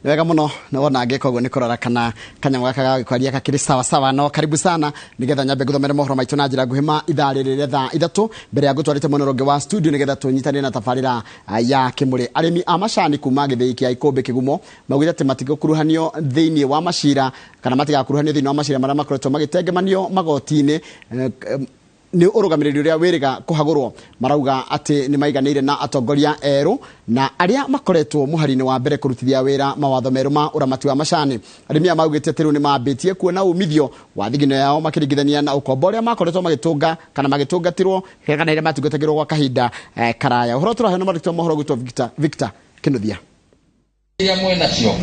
wega muno naona ngeko ni kurora kana kanyamwa gaka kwaria kakiri sawa sawa no karibu sana nigetha nyambe guthomera mohoro maitu na njira guhima ithari rire thaa 3 mbere ya gutwarite monoronge wa studio nigetha tunyitane na tafarira ya KIMURI arimi a macani kuma githei kia ikombe kigumo magwire ati matigo kuruhanio thiini wa mashira kana matiga kuruhanio thiini wa mashira maria makoretwo magitegemanio magotini ni urugamiriri uria wiriga kuhagurwo marauga ati ni maiganire na atongoria eru na aria makoretwo muharini wa mbere kurutithia wira mawatho meru ma uramati wa macani arimia maugite ati ni mambitie kuona umithio wa thigino yao makiringithania na ukombo uria makoretwo magitunga kana magitungatirwo kana iria matungatagirwo gwa kahinda karaya uhoro turahena marito mohoro gwitwo Victor Kinuthia ya mwenacio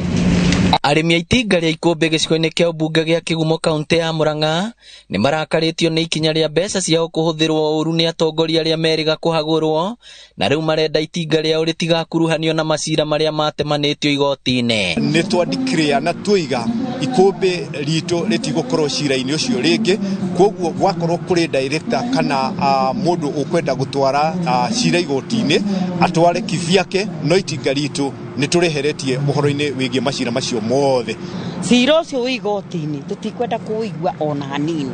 arimi aitinga ria ikombe gicigo-ini kia ubunge gia Kigumo kaunti ya Murang'a ni marakaritio ni ikinya ria mbeca ciao kuhuthirwo uru ni atongoria ria meriga kuhagurwo na riu marenda itinga ria uritigakuruhanio na macira maria matemanitio igoti-ini ni twandikire na tuiga ikombe rito ritigokorwo cira-ini ucio ringi koguo gwakorwo kuri director kana mundu ukwenda gutwara cira igoti-ini atware kivyake no itinga rito ni tureheretie muhoro-ini wigie macira macio mothe cira ucio igoti-ini tutikwenda kuigua ona hanini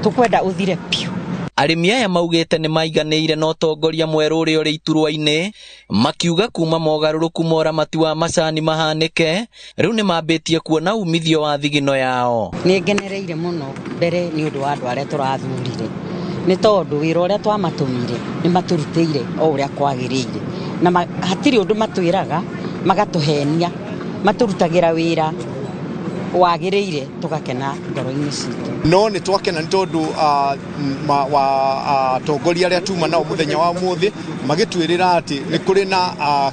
tukwenda uthire piu arimi aya maugite ni maiganire no tongoria mweru uri uri iturwa-ini makiuga kuma mogaruruku moramati wa macani mahanike riu ni mambitie kuona umithio wa thigino yao ni ngenereire muno mbere ni undu wa andu aria turathurire ni tondu wira uria twamatumire ni maturutire o uria kwagirire na hatiri undu matwiraga magatuhenia maturutagira wira wagirire tugakena ngoro-ini citu no ni twakena ni tondu wa tongoria aria tuma nao muthenya wa muthi magitwirira ati ni kuri na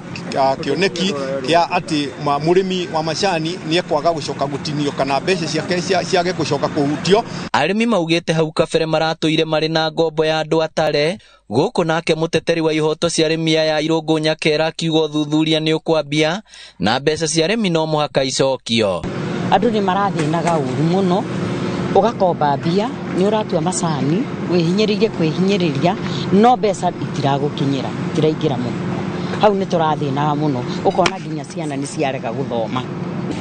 kioneki kia ati murimi wa macani ni ekwaga gucoka gutinio kana mbeca ciake ciage gucoka kuhutio arimi maugite hau kabere maratuire mari na ngombo ya andu atare guku nake muteteri wa ihoto cia arimi aya Irungu Nyakera kiugo thuthuria ni ukwambia na mbeca cia arimi no muhaka icokio andu ni marathinaga uru muno ugakomba mbia ni uratua macani wihinyiririe kwihinyiriria no mbeca itiragukinyira tiraingira muno hau ni turathinaga muno ukona nginya ciana ni ciarega guthoma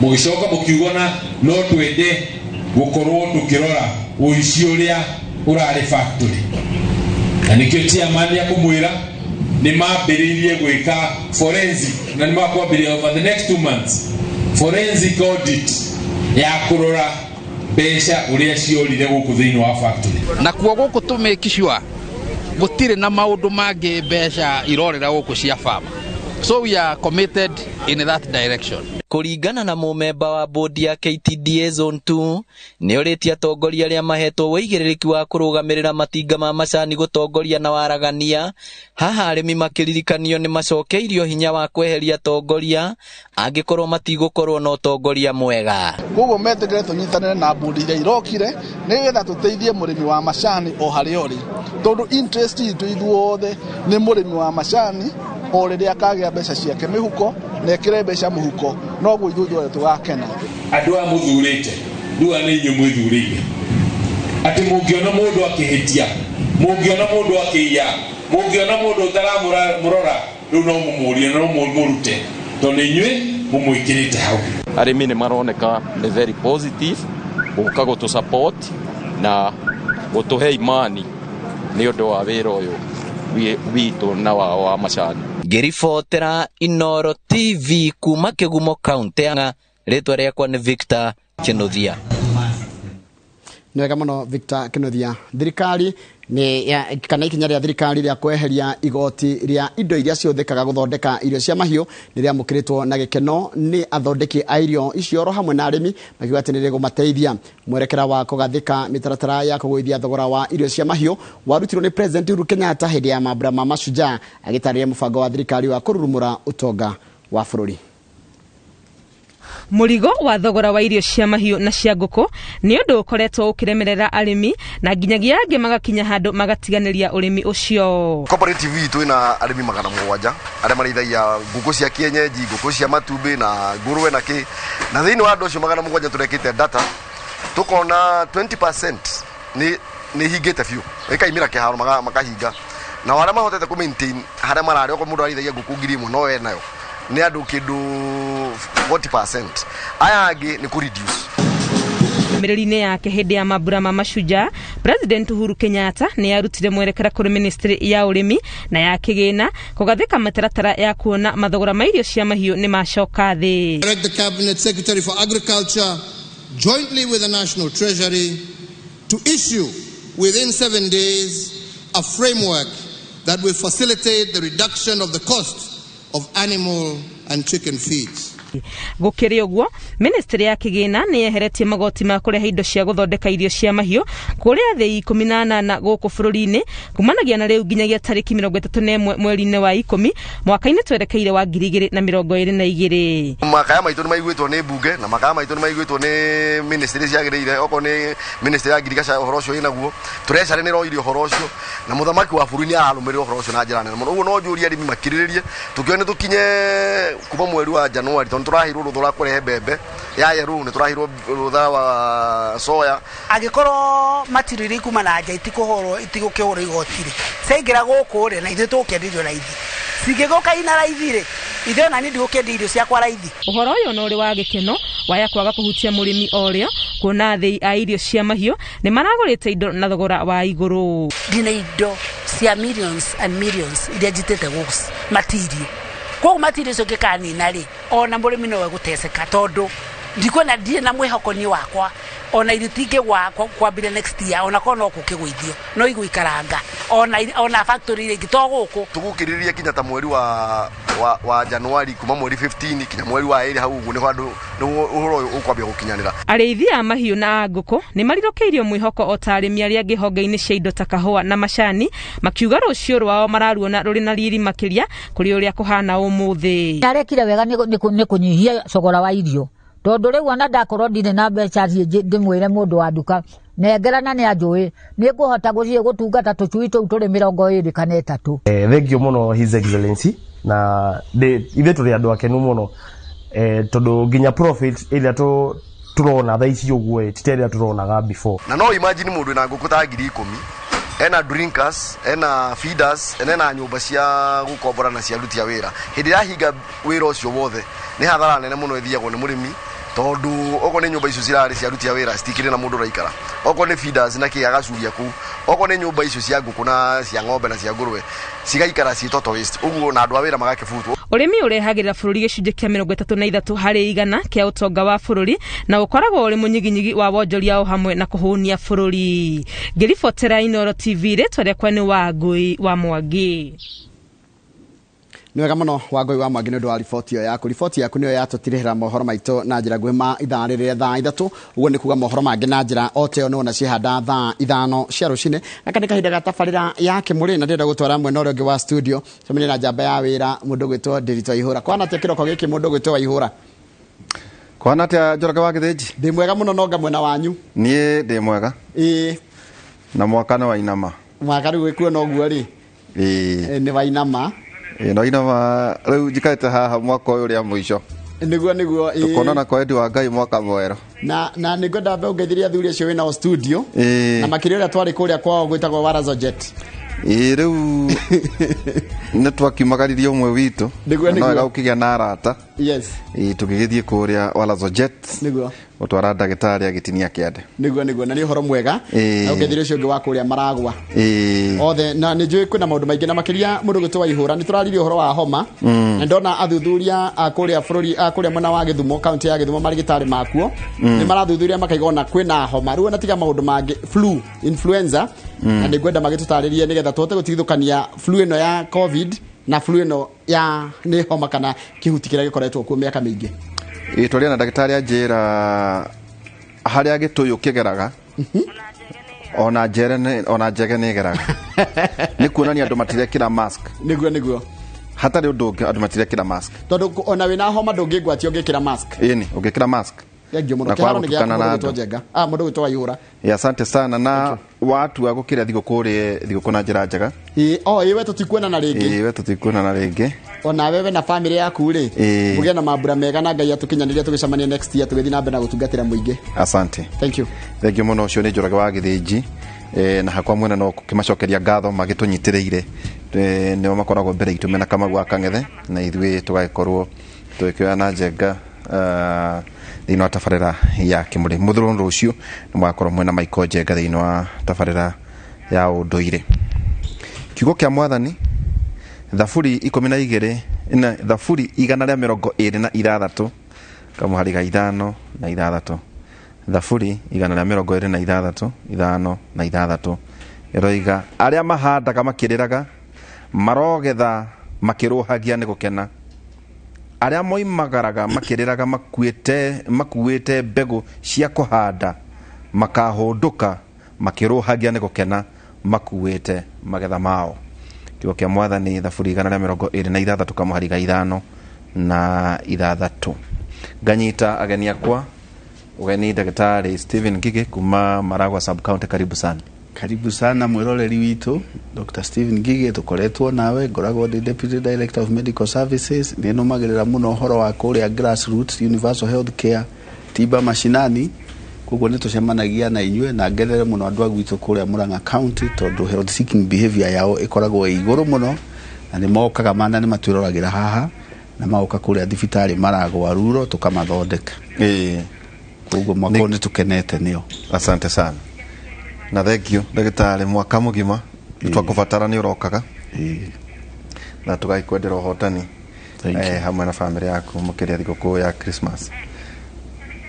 mugicoka mukiugona no twende gukorwo tukirora uici uria urari factory na nikio chairman ya kumwira ni mambiririe gwika forensic na ni makwambiria over the next 2 months forensic audit ya kurora mbeca uria ciorire guku thiini wa factory na kuo guku tumikishwa gutire na maundu mangi mbeca irorera guku cia farm so we are committed in that direction kuringana na mumemba wa bodi ya KTDA zone 2 ni uritia atongoria aria mahetwo wigiririki wa kurugamirira matinga ma macani gutongoria na waragania haha arimi makiririkanio ni macokeirio hinya wa kweheria atongoria angikorwo matigukorwo na utongoria mwega koguo metegere tunyitanire na bodi iria irokire nigetha tuteithie murimi wa macani o haria uri tondu interest itu ithuothe ni murimi wa macani o riria akagia mbeca ciake mihuko na ekire mbeca muhuko no guo ithuothe tugakena andu a muthurite riu ani inyu mwithurire ati mungiona mundu akihitia mungiona mundu akiya mungiona mundu utaramurora riu no mumurie no murute tondu inyue mumwikirite hau arimi ni maroneka ni very positive guka gutu support na gutuhe imani ni undu wa wira uyu witu na wa macani ngiribotera Inoro TV kuma Kigumo kaunti ya ritwa riakwa ni Victor Kinuthia Nwega muno Victor Kinuthia thirikari ni kana ikinya ria thirikari ria kweheria igoti ria indo iria ciothekaga guthondeka irio cia mahiu ni ria mukiritwo na gikeno ni athondeki a irio icio ro hamwe na arimi makiwate ni gumateithia mwerekera wa kugathika mitaratara ya kugoithia thogora wa irio cia mahiu warutirwo ni President Uhuru Kenyatta hindi ya mambura ma macuja agitariria mubango wa thirikari wa kururumura utonga wa bururi Murigo wa thogora wa irio cia mahiu na cia nguku ni undu ukoretwo ukiremerera arimi na nginyagia angi magakinya handu magatiganiria urimi ucio. Cooperative itu ina arimi 700 aria marithagia nguku cia kienyeji, nguku cia matumbi na nguruwe na ki na thiini wa andu ucio 700 turekite data tukona 20% ni hingite fiu ikaimira kiharo makahinga na wala mahotete ku maintain haria marari ko mundu arithagia nguku 1000 no we nayo nĩ andũ kĩndũ 40%. Aya angĩ nĩ reduce. Mirĩri-inĩ yake hĩndĩ ya mambura ma Mashujaa, President Uhuru Kenyatta nĩ arutire mwerekera kũrĩ Ministry ya Ũrĩmi na ya Kĩgĩna kũgathĩka mĩtaratara ya kuona mathogora ma irio cia mahiũ nĩ macoka thĩ. Direct the Cabinet Secretary for Agriculture jointly with the National Treasury to issue within 7 days a framework that will facilitate the reduction of the cost of animal and chicken feeds. Gũkĩrĩ ũguo, Ministry ya Kĩgĩna nĩ yeheretie magoti ma kũrĩha indo cia gũthondeka irio cia mahiũ kũrĩa thĩ 18 gũkũ bũrũri-inĩ kumanagia na rĩu nginyagia tarĩki 31 mweri-inĩ wa 10 mwaka-inĩ twerekeire wa 2022. Makaya maitũ nĩ maiguĩtwo nĩ mbunge na makaya maitũ nĩ maiguĩtwo nĩ ministry ciagĩrĩire, okorwo nĩ ministry ya ngirigaca ũhoro ũcio inaguo tureciarĩ nĩ roirio ũhoro ũcio na mũthamaki wa bũrũri nĩ ararũmĩrĩra ũhoro ũcio na njĩra nene mũno. Ũguo no njũria arĩmi makirĩrĩrie tũkĩone tũkinye kuma mweri wa Januari turahirwo rutho rwa kurehe mbembe ya yeru ni turahirwo rutha wa soya agikorwo matiriri kuma na nja itikuhorwo itigukihorwo igotire sengira guku ri na ithu tukendirio raithi singigoka ina raithi ri ithu na ni ndigukendia irio ciakwa raithi. Uhoro uyu no uri wa gikeno waya kwaga kuhutia murimi orio kuona thei a irio cia mahiũ ni maragũrĩte indo na thogora wa igũrũ. Ndina indo cia millions and millions iria njitete guku matirio kwa matirio cio gikanina ri ona murimi no guteseka tondu ndikuona ndie na mwihokoni wakwa ona iritinge wakwa kwambire next year ona kono kukigwithio no iguikaranga ona factory ri gito guku tugukiriria kinya ta mweri wa Januari kuma mweri 15 kinya mweri wa 2 hau ugu ni handu uhoro ukwambia gukinyanira. Arĩithia a mahiũ na ngũkũ ni marirũkĩirio mwĩhoko o ta arĩmi arĩa angĩ honge-inĩ cia indo ta kahũa na macani makiuga rũciũ rwao mararuona rũrĩ na riri makĩria kũrĩ ũrĩa kũhana ũmũthĩ. Arekire wega nĩ kũnyihia cogora wa irio tondu riu ona ndakorwo ndire na mbeca ndimwire mundu wa nduka nengerana ni anjui ni nguhota guthie gutungata tucui tuu turi 20 kana 3. Thank you muno His Excellency na ithe turi andu akenu muno tondu nginya profit iria turona tha ici uguo titeria turonaga before. Na no imagine mundu na nguku ta 10,000 ena drinkers, ena feeders, ena nyumba cia gukombora na cia ruti ya wira. Hindi ya hinga wira ucio wothe ni hathara nene muno ithiagwo ni murimi tondu oko ni nyumba icio cirari cia ruti ya wira citikire na mundu raikara. Oko ni feeders na kiagacuria ku. Oko ni nyumba icio cia nguku na cia ng'ombe na cia ngurwe cigaikara ci toto waste. Uguo na andu a wira magakibutwo. Urimi urehagirira bururi gicunje kia 33 harĩ 100 kia utonga wa bururi na ukoragwo uri munyiginyigi wa wonjoria o hamwe na kuhunia bururi. Ngiribotera Inooro TV ritwa rĩakwa nĩ Wangui wa Mwangi. Nĩ wega mũno Wangui wa Mwangi nĩ ũndũ wa riboti ĩyo yaku. Riboti yaku nĩyo yatũtirĩhĩra mohoro maitũ na njĩra nguhĩ ma ithaa rĩrĩa thaa 3. Ũguo nĩ kuga mohoro mangĩ na njĩra o ta ĩyo no na cihanda thaa 5 cia rũcinĩ. Aka nĩ kahinda ga tabarĩra ya KIMURI na ndĩrenda gũtwara mwena ũrĩa ũngĩ wa studio cemania na njamba ya wĩra mũndũ gwĩtwo Ndĩritũ Ihũra. Kwana atĩa kĩroko gĩkĩ mũndũ gwĩtwo Ihũra? Kwana atĩa Njoroge wa Gĩthĩnji? Ndĩ mwega mũno nonga mwena wanyu. Niĩ ndĩ mwega. Na mwaka nĩ wainama. Mwaka rĩu wĩkuona ũguo rĩ? Nĩ wainama. No inama rĩu njikaĩte haha mwaka ũyũ ũrĩa mũico. Nĩguo tukonana kwa endi wa Ngai mwaka mwerũ. Na nĩngwenda mbe ũngeithirie athuri acio wĩnao studio na makĩria ũrĩa twarĩ kũrĩa kwao gwĩtagwo Warazojet. Rĩu nĩ twakiumagaririe ũmwe witũ no wega ũkĩgĩa na arata tũgĩgĩthiĩ kũrĩa Warazojet gũtwara ndagĩtarĩ agĩtinia kĩande. Nĩguo na nĩ ũhoro mwega na ũngeithirie ũcio ũngĩ wa kũrĩa Maragwa othe na nĩ njũĩ kwĩna maũndũ maingĩ na makĩria mũndũ gwĩtwo Ihũra nĩ tũraririe ũhoro wa homa na ndona athuthuria kũrĩa bũrũri kũrĩa mwena wa Gĩthumo kaunti ya Gĩthumo marigĩtarĩ makuo nĩ marathuthuria makaigona kwĩna homa rĩu na tiga maũndũ mangĩ flu influenza na nĩngwenda magĩtũtarĩrie nĩgetha tũhote gũtigithũkania flu ĩno ya covid na flu ĩno ya nĩ homa kana kĩhuti kĩrĩa gĩkoretwo kuo mĩaka mĩingĩ. Twaria na ndagĩtarĩ anjĩra harĩa gĩtũyũ kĩgeraga ona njege nĩ geraga nĩ kuonania andũ matirekĩra mask. Nĩguo hatarĩ ũndũ ũngĩ andũ matirekĩra mask tondũ ona wĩna homa ndũngĩgwatio ũngĩkĩra mask. Ĩni ũngĩkĩra mask. Mũndũ gwĩtwo Ihũra. Asante sana na watu wa gũkĩrĩa thigũkũ na njĩra njega. We tũtikuonana rĩngĩ. We tũtikuonana rĩngĩ. Ona wewe na family yaku rĩ mũgĩe na mambura mega na Ngai atũkinyanĩrie tũgĩcemania next year tũgĩthiĩ na mbere na gũtungatĩra mũingĩ. Asante. Thank you mũno. Ũcio nĩ Njoroge wa Gĩthĩnji na hakwa mwena no kimacokeria ngatho magitunyitiriire nio makoragwo mbere itu mena kama gwa Kang'ethe na ithuĩ tũgagĩkorwo twĩkĩoya na njenga thĩinĩ wa tabarĩra ya KIMURI. Mũthurũndũ ũcio nĩ mwakorwo mwena Michael Njenga thĩinĩ wa tabarĩra ya ũndũire. Kiugo kĩa Mwathani Thaburi 12 na Thaburi 126 kamuhari ga 5 na 6. Thaburi 126 5 na 6 eroiga arĩa mahandaga makĩrĩraga marogetha makĩrũhagia nĩ gũkena, arĩa moimagaraga makĩrĩraga makuĩte mbegũ cia kũhanda makahũndũka makĩrũhagia nĩ gũkena makuĩte magetha mao. Kiugo kĩa Mwathani Thaburi 126 kamuhari ga 5 na 6. Nganyita ageni akwa ugeni Daktari Stephen Ngige kuma Maragwa sub county. Karibu sana. Karibu sana mwiroreri witu Dr. Stephen Ngige, tukoretwo nawe ngoragwo ndi Deputy Director of Medical Services ninumagirira muno horo wa kuria grassroots universal health care tiba mashinani, koguo nitucemanagia na inyue na ngerere muno andu agwitu kuria Murang'a County tondu health seeking behavior yao ikoragwo iguru muno na ni mokaga mana ni matwiroragira haha na maoka kuria thibitari Maragwa Ruro tukamathondeka. Koguo mwako ni tukenete nio. Asante sana. Na thank you Daktari, mwaka mugima twakubatara ni urokaga na tugakwendera hotani hamwe na family yako mukiria thigũkũ ya Christmas.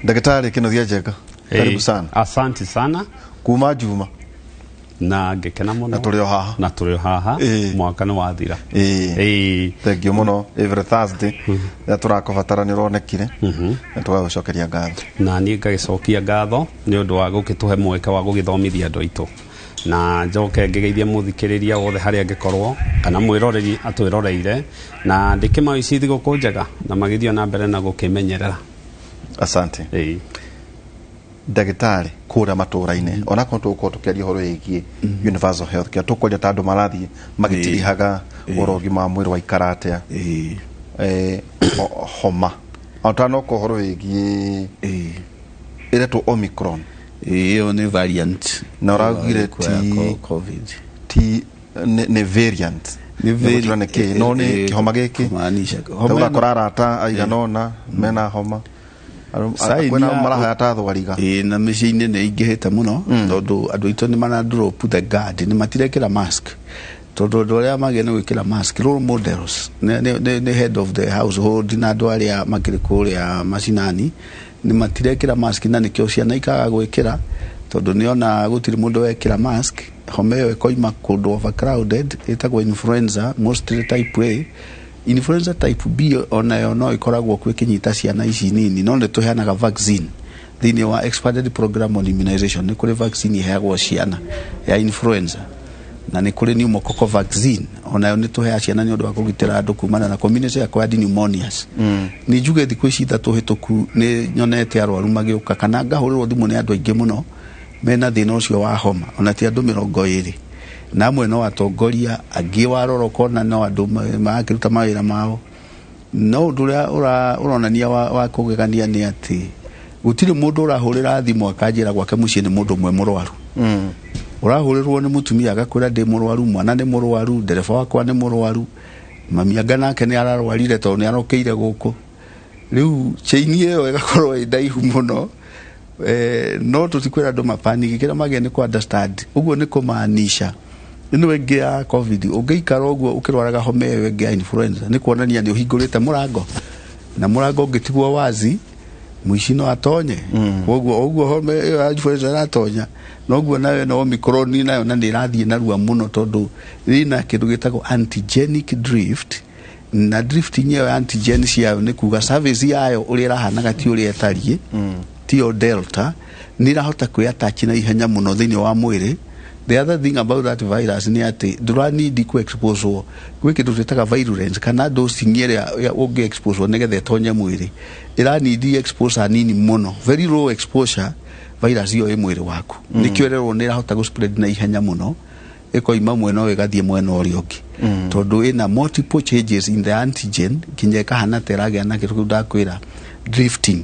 Daktari Kĩnũthia Njenga, karibu sana. Asante sana. Kuma Juma na ngekena muno na tũrĩ haha mwaka nĩ wathira. Thank you muno. Every Thursday ya tũrakubatara nĩ uronekire na tũgacokeria ngatho, na niĩ ngagĩcokia ngatho nĩ ũndũ wa gũgĩtũhe mweke wa gũgĩthomithia andũ aitũ, na njoke ngĩgeithie mũthikĩrĩria wothe harĩa angĩkorwo kana mwĩroreri atwĩroreire na ndĩkĩmaici thigũkũ njega na magĩthiĩ na mbere na gũkĩmenyerera. Asante. Daktari kura matũra-inĩ ona ko tukiaria horo ĩgiĩ universal health care tukũria ta andũ marathiĩ magĩtirihaga ũrogima mwĩrĩ wa ikaratea homa otano ko horo ĩgiĩ iretwo Omicron. Iyo ni variant na ũraugire ti ni variant no ni kĩhoma gĩkĩ homa korarata aiganona mena homa kwena maraha ta thwariga na mĩciĩ-inĩ nĩ ingĩhĩte mũno tondũ andũ aitũ nĩ mana drop the guard, nĩ matirekĩra mask tondũ andũ arĩa magĩe nĩ gwĩkĩra mask role models nĩ head of the household na andũ arĩa makĩrĩ kũrĩa macinani nĩ matirekĩra mask na nĩkĩo ciana ikaga gwĩkĩra tondũ nĩona gũtirĩ mũndũ wekĩra mask. Homa ĩyo ĩkoima kũndũ overcrowded ĩtagwo influenza mostly type A. Influenza type B onayo no ikoragwo kwĩkĩnyita ciana ici nini, no nĩ tũheanaga vaccine thĩinĩ wa expanded program on immunization. Nĩ kũrĩ vaccine iheagwo ciana ya influenza na nĩ kũrĩ pneumococcal vaccine onayo nĩ tũheaga ciana nĩ ũndũ wa kũgitĩra andũ kumana na combination ya acquired pneumonias. Nĩ njuge thikũ ici ithatũ hĩtũku nĩ nyonete arwaru magĩũka kana ngahũrĩrwo thimũ nĩ andũ aingĩ mũno mena thĩna ũcio wa homa, ona ti andũ 20 na amwe no atongoria angĩ warora kona no andũ makĩruta mawĩra mao. No ũndũ ũrĩa ũronania wa kũgegania nĩ atĩ gũtirĩ mũndũ ũrahũrĩra thimũ akanjĩra gwake mũciĩ nĩ mũndũ ũmwe mũrwaru. Ũrahũrĩrwo nĩ mũtumia agakwĩra ndĩ mũrwaru, mwana nĩ mũrwaru, ndereba wakwa nĩ mũrwaru, mami anga nake nĩ ararwarire tondũ nĩ arokĩire gũkũ. Rĩu chain ĩyo ĩgakorwo ĩ ndaihu mũno. No tũtikwĩra andũ mapanic, kĩrĩa magĩe nĩ kũ understand. Ũguo nĩ kũmaanisha ino ĩngĩ ya covid ũngĩikara ũguo ũkĩrwaraga homa ĩyo ĩngĩ ya influenza nĩ kuonania nĩ ũhingũrĩte mũrango na mũrango ũngĩtigwo wazi mũici no atonye. Ũguo homa ĩyo ya influenza ĩratonya na ũguo nayo no Omicron nayo na nĩ ĩrathiĩ narua mũno tondũ ĩna kĩndũ gĩtagwo antigenic drift, na drifting ĩyo ya antigen ciayo nĩ kuga service yayo ũrĩa ĩrahanaga ti ũrĩa ĩtariĩ tio delta nĩ irahota kwĩatach na ihenya mũno thĩinĩ wa mwĩrĩ. The other thing about that virus ni ati ndũranidi ku expose gwĩ kĩndũ twĩtaga virulence kana dose ĩrĩa ũngĩ expose nĩgetha ĩtonye mwĩrĩ ĩranidi exposure nini mũno, very low exposure virus iyo ĩ mwĩrĩ waku. Nĩkĩo rero nĩ irahota gũ spread na ihenya mũno ĩkoima mwena ũyũ ĩgathiĩ mwena ũrĩa ũngĩ tondũ ĩna multiple changes in the antigen kinya ĩkahana ta ĩragĩa na kĩndũ ndakwĩra drifting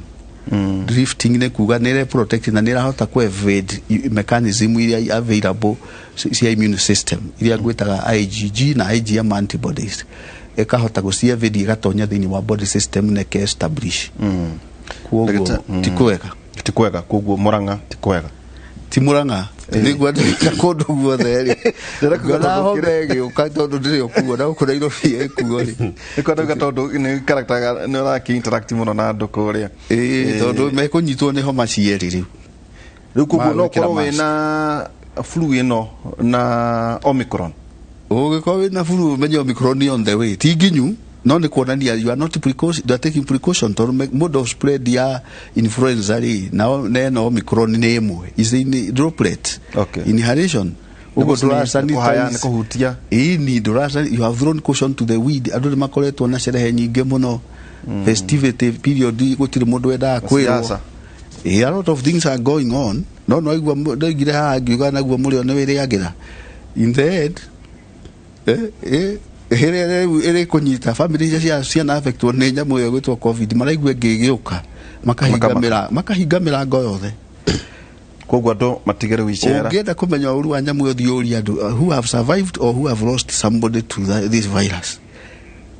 drifting ne kuga nere protect na nera hota ku evade mechanism iria available cia immune system iria gwetaga IgG na IgM antibodies ekahota gucia evade igatonya thini wa body system ne ke establish kuogo tikwega kuogo Murang'a tikwega ti Murang'a ni gwada kodo guothe ndakugana hobege ukatondo ndio kuona ukona iro fie kuori ikona gatondo ni character ni raki interact muno na andu kuria tondo me kunyitwo ni homa cieri riu kuguo no korwo wina flu ino na Omicron ugikorwo wina flu menye Omicron on the way ti nginyu no ni kuonania you are not precaution, you are taking precaution to mode of spread ya influenza na Omicron ni imwe is in droplet inhalation ugo dura sanitize kuhutia ni dura you have thrown caution to the wind andu makoretwo na sherehe nyinge muno festivity period gutire mundu wenda kwirwo a lot of things are going on no igwa ndagire ha ngiuga naguo muri one wiri agira in the end ere kunyita family cia na affect one nyamu yo gwitwo covid maraigwe ngigiuka makahinga mirango yothe koguo andu matigere wicera ungenda kumenya uru wa nyamu yo thiuri andu who have survived or who have lost somebody to this virus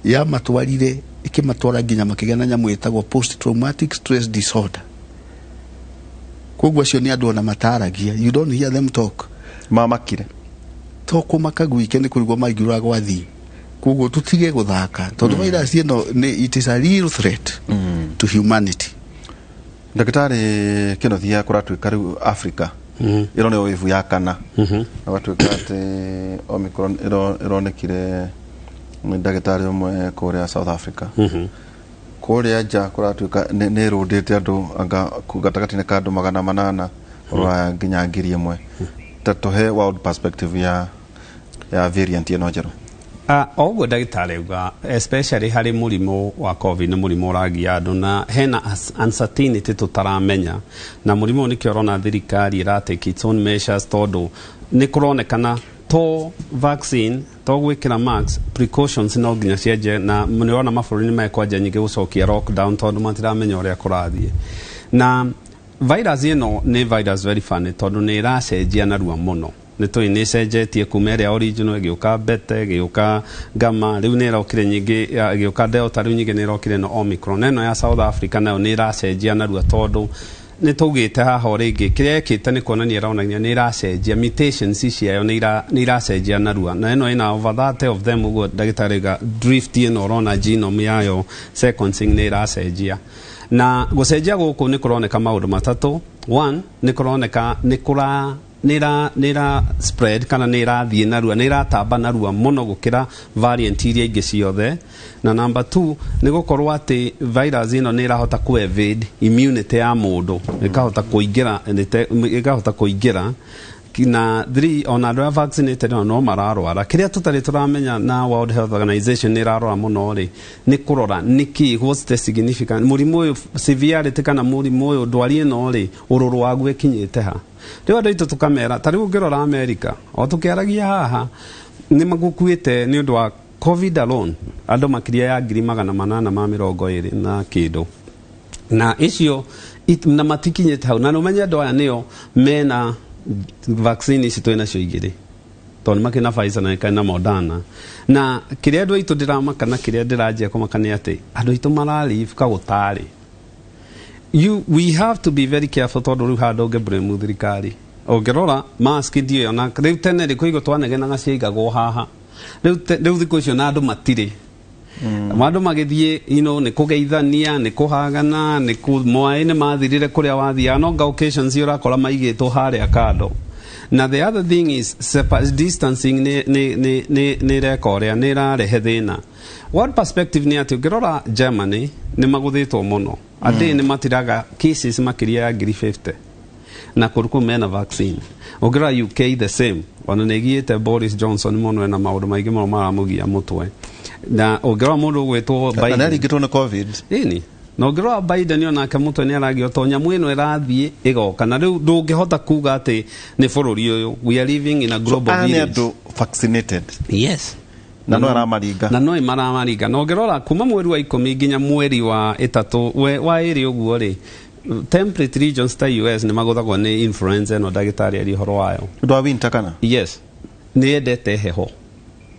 ya matwarire ikimatwara nginya makigana nyamu itagwo post traumatic stress disorder koguo cio ni andu na mataragia you don't hear them talk mamakire toko makagwike ni kurigwo maigura gwathi kugo tutige guthaka tondu virus ino it is a real threat to humanity ndagitari kinothia kuratwika riu Africa iro ne oivu ya kana abatwika ati Omicron ironekire ndagitari umwe kuria South Africa kuria ja kuratwika ne rudite andu anga kugatagati ka andu 800 rwa nginya ngiri imwe tatuhe world perspective ya variant ino jero oguo ndagitari uga especially hari murimo wa covid na murimo uragia andu na hena uncertainty tutaramenya na murimo ni kiorona thirikari iratake its own measures tondu ni kuronekana to vaccine to gwikira max precautions no nginya cienje na mniona mabũrũri ni mekwanja nyingi gucokia lockdown tondu matiramenya uria kurathie na virus ino ni virus very funny tondu ni iracenjia narua muno nitoi ni cenjetie kuma ria original igiuka beta igiuka gamma riu ni irokire nyingi igiuka delta riu nyingi ni irokire no Omicron eno ya South Africa nayo ni iracenjia narua tondu ni tugite haha ringi kiria ekite ni kuonania iraonania ni iracenjia mutations ciayo ni iracenjia narua na eno ina over 30 of them ugo ndagitari ga drift ino rona genome yayo sequencing ni iracenjia na gucenjia guku ni kuroneka maundu matatu one ni kuroneka nira spread kana nira thie narua nira tamba narua muno gukira variant iria ingi ciothe na number 2 ni gukorwo ati virus ino nira hota ku evade immunity ya mundu ikahota kuingira na 3 ona andu vaccinated no mararwara kiria tutari turamenya na World Health Organization ni rarora muno ri ni kurora niki what's the significant murimu uyu severity kana murimu uyu ndwari ino ri ururu wagu ekinyite ha riu andu itu tukamera tari ungirora America o tukiaragia haha ni magukuite ni undu wa covid alone andu makiria ya 820 na kido na icio na matikinyite hau na no menya andu aya nio mena vaccine ici twina cio igiri tondu makina Pfizer na kana Moderna na kiria andu aitu ndiramaka na kiria ndiranjia kumakania ati andu aitu maralive kagutari we have to be very careful tondu riu handu ungebremu thirikari ungirora mask ndio na riu tene ri kuigo twanegenaga ciaigagwo haha riu thiku icio na andu matire mandu magithie ni kugeithania ni kuhagana ni kumwae ni mathirire kuria wathia no occasions urakora maigitwo haria kando na the other thing is distancing ni rekoria ni rarehe thina what perspective ni ati ngirora Germany ni maguthitwo muno andi ni matiraga cases makiria ya 50 na kuruku mena vaccine ngirora UK the same wana negiete Boris Johnson muno na maundu maingi muno maramugia mutwe na ngirora mundu gwetwo Biden na rigitwo na covid ini no ngirora Biden yona kamutwe ni aragio tonya mwino irathie igoka na riu ndungihota kuga ati ni bururi uyu we are living in a global village vaccinated yes na no aramariga no ngirora kuma mweri wa 10 nginya mweri wa 3 wa iri uguo ri temperate regions ta US nĩ magothagwo nĩ influenza no ndagĩtarĩ ari horo wayo ndo wa winter kana yes nĩ endete heho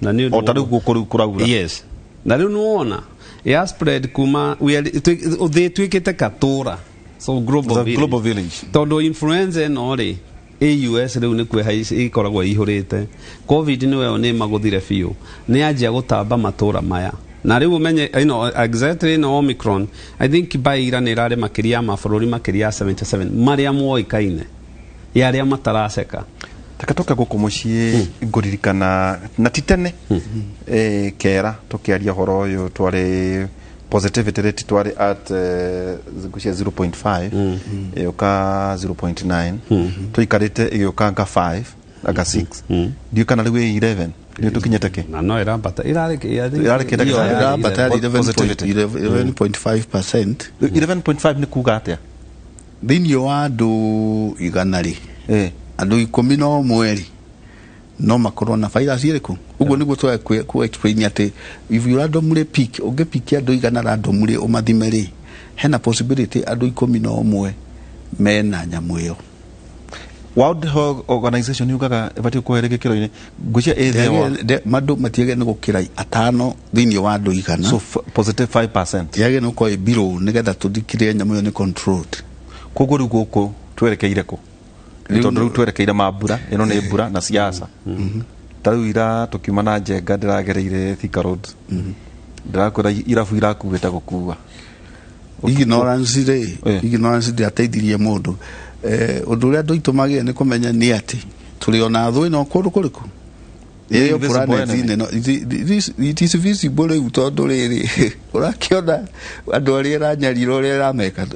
na nĩ o tarĩu gũkũ kũraura yes na rĩu nĩwona ya spread kuma thĩ twĩkĩte katũra so global village tondũ influenza no rĩ AUS rĩu nĩ kwĩha ikoragwo ihũrĩte covid nĩwe nĩ magũthire biũ nĩ anjia gũtamba matũra maya na rĩu umenye exactly no Omicron I think baira nĩ rarĩ makĩria mabũrũri makĩria 77 marĩa moĩkaine ya arĩa mataraceka takatoka gũkũ mũciĩ ngũririkana na titene kera tũkĩaria horo ũyũ twarĩ positivity rate twarĩ at 0.5 ĩyoka 0.9 tũikarĩte ĩgĩũkanga 5 aga 6 ndiũ kana rĩu 11 nĩ tũkinyĩte kĩ na no ĩrambata ĩrambata 11.5%. 11.5 nĩ kuga atĩa thĩinĩ wa andũ igana rĩ andũ 10 no mweri no makorwo na virus ĩrĩkũ uguo nĩguo twa ku explain atĩ if you randomly pick ũngĩpikia andũ igana randomly ũmathime rĩ hena possibility andũ 10 no mwe mena nyamũ ĩyo. World Health Organization yugaga ĩbatiĩ kuoya gĩkĩro-inĩ ngũcia mandũ matiage nĩ gũkĩra 5 thĩinĩ wa andũ igana so positive 5% yage no kwa below nĩgetha tũthikire nyamũ ĩyo nĩ controlled koguo rĩu gũkũ twerekeire kũ tondũ rĩu twerekeire mambura ĩno nĩ mbura na siasa tarĩu ira tũkiuma na njenga ndĩragereire Thika Road ndĩrakora irabu irakuĩte gũkua ignorance ndĩateithirie mũndũ ũndũ ũrĩa andũ aitũ magĩrĩire nĩ kũmenya nĩ atĩ tũrĩ ona thũ ĩno kũndũ kũrĩkũ ĩyo planet-inĩ no it is visible rĩu tondũ rĩrĩ ũrakĩona andũ arĩa ĩranyarirwo ũrĩa ĩrameka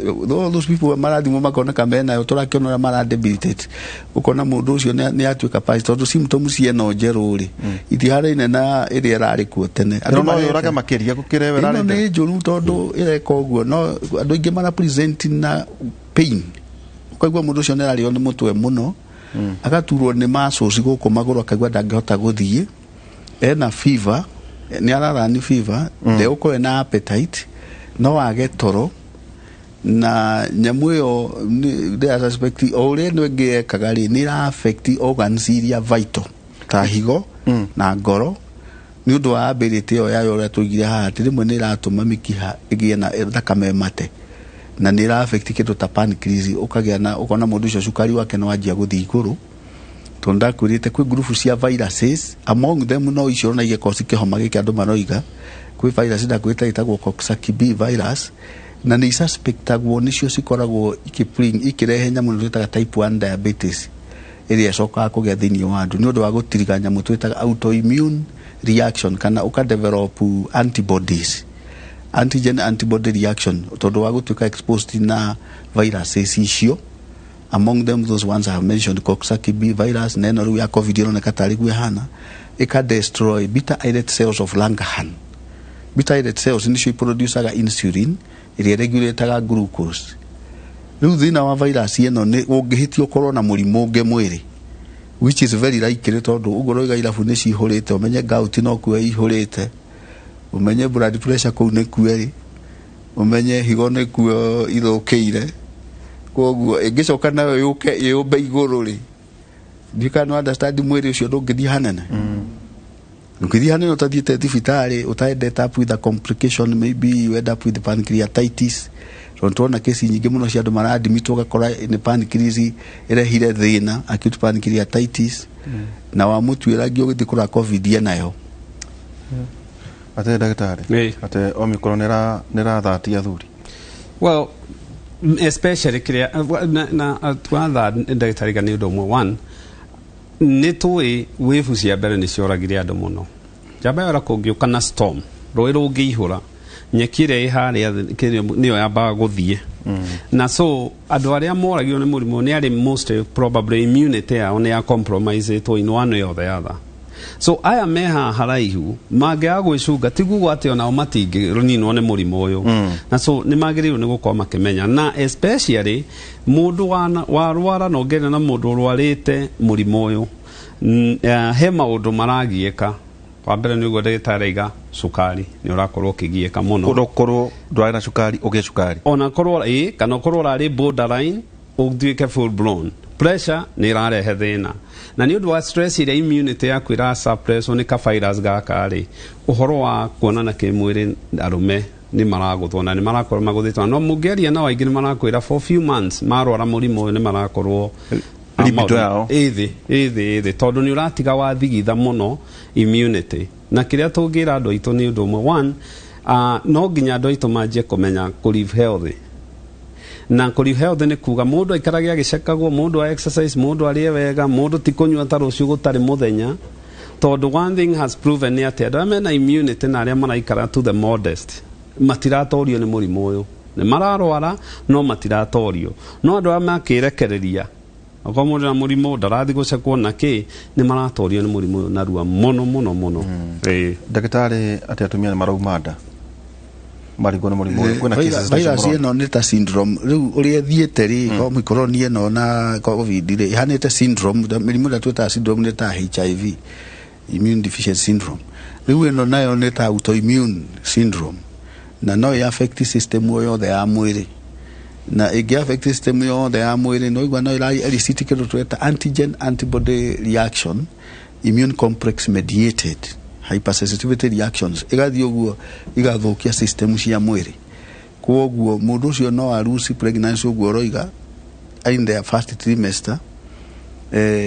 those people marathimwo makoneka menayo tũrakĩona ũrĩa maradebilitate ũkona mũndũ ũcio nĩ atuĩka past tondũ symptoms cieno njerũ rĩ itiharaine na ĩrĩa ĩrarĩ kuo tene andũ marĩũraga makĩria gũkĩra ĩyo ĩrarĩ nĩ njũru tondũ ĩreka ũguo no andũ aingĩ mara present na pain ũkaigua mũndũ ũcio nĩ ararĩo nĩ mũtwe mũno agaturwo nĩ muscles gũkũ magũrũ akaigua ndangĩhota gũthiĩ ena fever nĩ ararani fever ndegũkorwo na appetite no age toro na nyamũ ĩyo nĩ suspect o ũrĩa ĩno ĩngĩ ekaga rĩ nĩ ĩra affect organs iria vital ta higo na ngoro nĩ ũndũ wa ability ĩyo yayo ũrĩa tũigire haha atĩ rĩmwe nĩ ĩratũma mĩkiha ĩgĩe na thakame mate na nĩ ĩra affect kĩndũ ta pancreas ũkagĩa na ũkona mũndũ ũcio cukari wake no wanjia gũthiĩ igũrũ tondũ ndakwĩrĩte kwĩ group cia viruses among them no icio na igĩkorwo cikĩhoma gĩkĩ andũ maroiga kwĩ virus ndakwĩrĩte ĩtagwo Coxsackie virus na nĩ suspectagwo nĩcio cikoragwo ikĩrehe nyamũ twĩtaga type 1 diabetes ĩrĩa ĩcokaga kũgĩa thĩinĩ wa andũ nĩ ũndũ wa gũtiriga nyamũ twĩtaga autoimmune reaction kana ũkadevelop antibodies antigen antibody reaction tondũ wa gũtuĩka exposed na viruses icio among them those ones I have mentioned Coxsackie virus na ĩno rĩu ya covid ĩroneka tarĩ guo hana ĩka destroy beta islet cells of Langerhans beta islet cells nĩcio iproducaga insulin ĩrĩa regulateaga glucose rĩu thĩna wa virus ĩno nĩ ũngĩhĩtio ũkorwo na mũrimũ ũngĩ mwĩrĩ which is very likely tondũ ũgũroiga irabu nĩ cihũrĩte ũmenye gout no kuo ihũrĩte umenye blood pressure kũu nĩ kuo umenye higo nĩ kuo ithũkĩire koguo ĩngĩcoka nayo yũke yũmbe igũrũ rĩ you can understand mwĩrĩ ũcio ndũngĩthiĩ hanene ũngĩthiĩ hanene ũtathiĩte thibitarĩ ũtaended up with a complication maybe you end up with pancreatitis tuona kesi nyingĩ mũno cia andũ maradhimitwo gakora nĩ pancreas ĩrehire thĩna acute pancreatitis na wa mũtuĩrangi ũgĩthiĩ kũra covid nayo ate ndagĩtarĩ ate Omicron nĩra thatia athuri well especially kĩrĩa na twatha ndagĩtarĩ nĩ ũndũ ũmwe one nĩ tũĩ wave cia mbere nĩ cioragire andũ mũno njamba yora kũngĩũka na storm rũĩ rũngĩihũra nyeki ĩrĩa ĩharĩa nĩyo yambaga gũthiĩ na so andũ arĩa moragio nĩ mũrimũ nĩ arĩ most probably immunity yao nĩ ya compromisetwo in one way or the other so aya meha haraihu mangĩaga gwĩcunga tiguo atĩ onao matingĩninwo nĩ mũrimũ ũyũ na so nĩ magĩrĩirwo nĩ gũkorwo makĩmenya na especially mũndũ warwara na ũngĩrĩ na mũndũ ũrwarĩte mũrimũ ũyũ he maũndũ maragiĩka wa mbere niguo ndagĩtarĩ cukari nĩ ũrakorwo ũkĩgiĩka mũno ũkorwo ndwarĩ na cukari ũgĩe cukari ona korwo kana ũkorwo ũrarĩ borderline ũtuĩke full blown pressure nĩ ĩrarehe thĩna na nĩ ũndũ wa stress iria immunity yaku ĩrasuppresswo nĩ ka virus gaka rĩ ũhoro wa kuonana kĩmwĩrĩ arũme nĩ maragũthwo na nĩ marakorwo magũthĩtwo no mũngĩaria na aingĩ nĩ marakwĩra for few months marwara mũrimũ ũyũ nĩ marakorwo limito yao ĩthĩ tondũ nĩ ũratiga wathigitha mũno immunity na kĩrĩa tũngĩra andũ aitũ nĩ ũndũ ũmwe one no nginya andũ aitũ manjie kũmenya kũ live healthy na kũ live healthy nĩ kuga mũndũ aikarage agĩcekagwo mũndũ a exercise mũndũ arĩe wega mũndũ ti kũnyua ta rũciũ gũtarĩ mũthenya tondũ one thing has proven nĩ atĩ andũ arĩa mena immunity na arĩa maraikara to the modest matiratorio nĩ mũrimũ ũyũ nĩ mararwara no matiratorio no andũ arĩa makĩrekereria okorwo mũndũ na mũrimũ ndarathi gũcekwo na kĩ nĩ maratorio nĩ mũrimũ ũyũ narua mũno ndagĩtarĩ atĩ atumia nĩ marauma nda marigwo nĩ mũrimũ ũyũ kwĩna cases virus ĩno nĩ ta syndrome rĩu ũrĩa thiĩte rĩ Omicron ĩno na COVID rĩ ihanĩte syndrome mĩrimũ ĩrĩa twĩtaga syndrome nĩ ta HIV immune deficiency syndrome rĩu ĩno nayo nĩ ta autoimmune syndrome na no affect system yothe ya mwĩrĩ na ĩngĩ affect system yothe ya mwĩrĩ no igwa no elicit kĩndũ twĩta antigen antibody reaction immune complex mediated hypersensitivity reactions igathiĩ ũguo igathũkia system cia mwĩrĩ kwoguo mũndũ ũcio no lose pregnancy ũguo roiga in their first trimester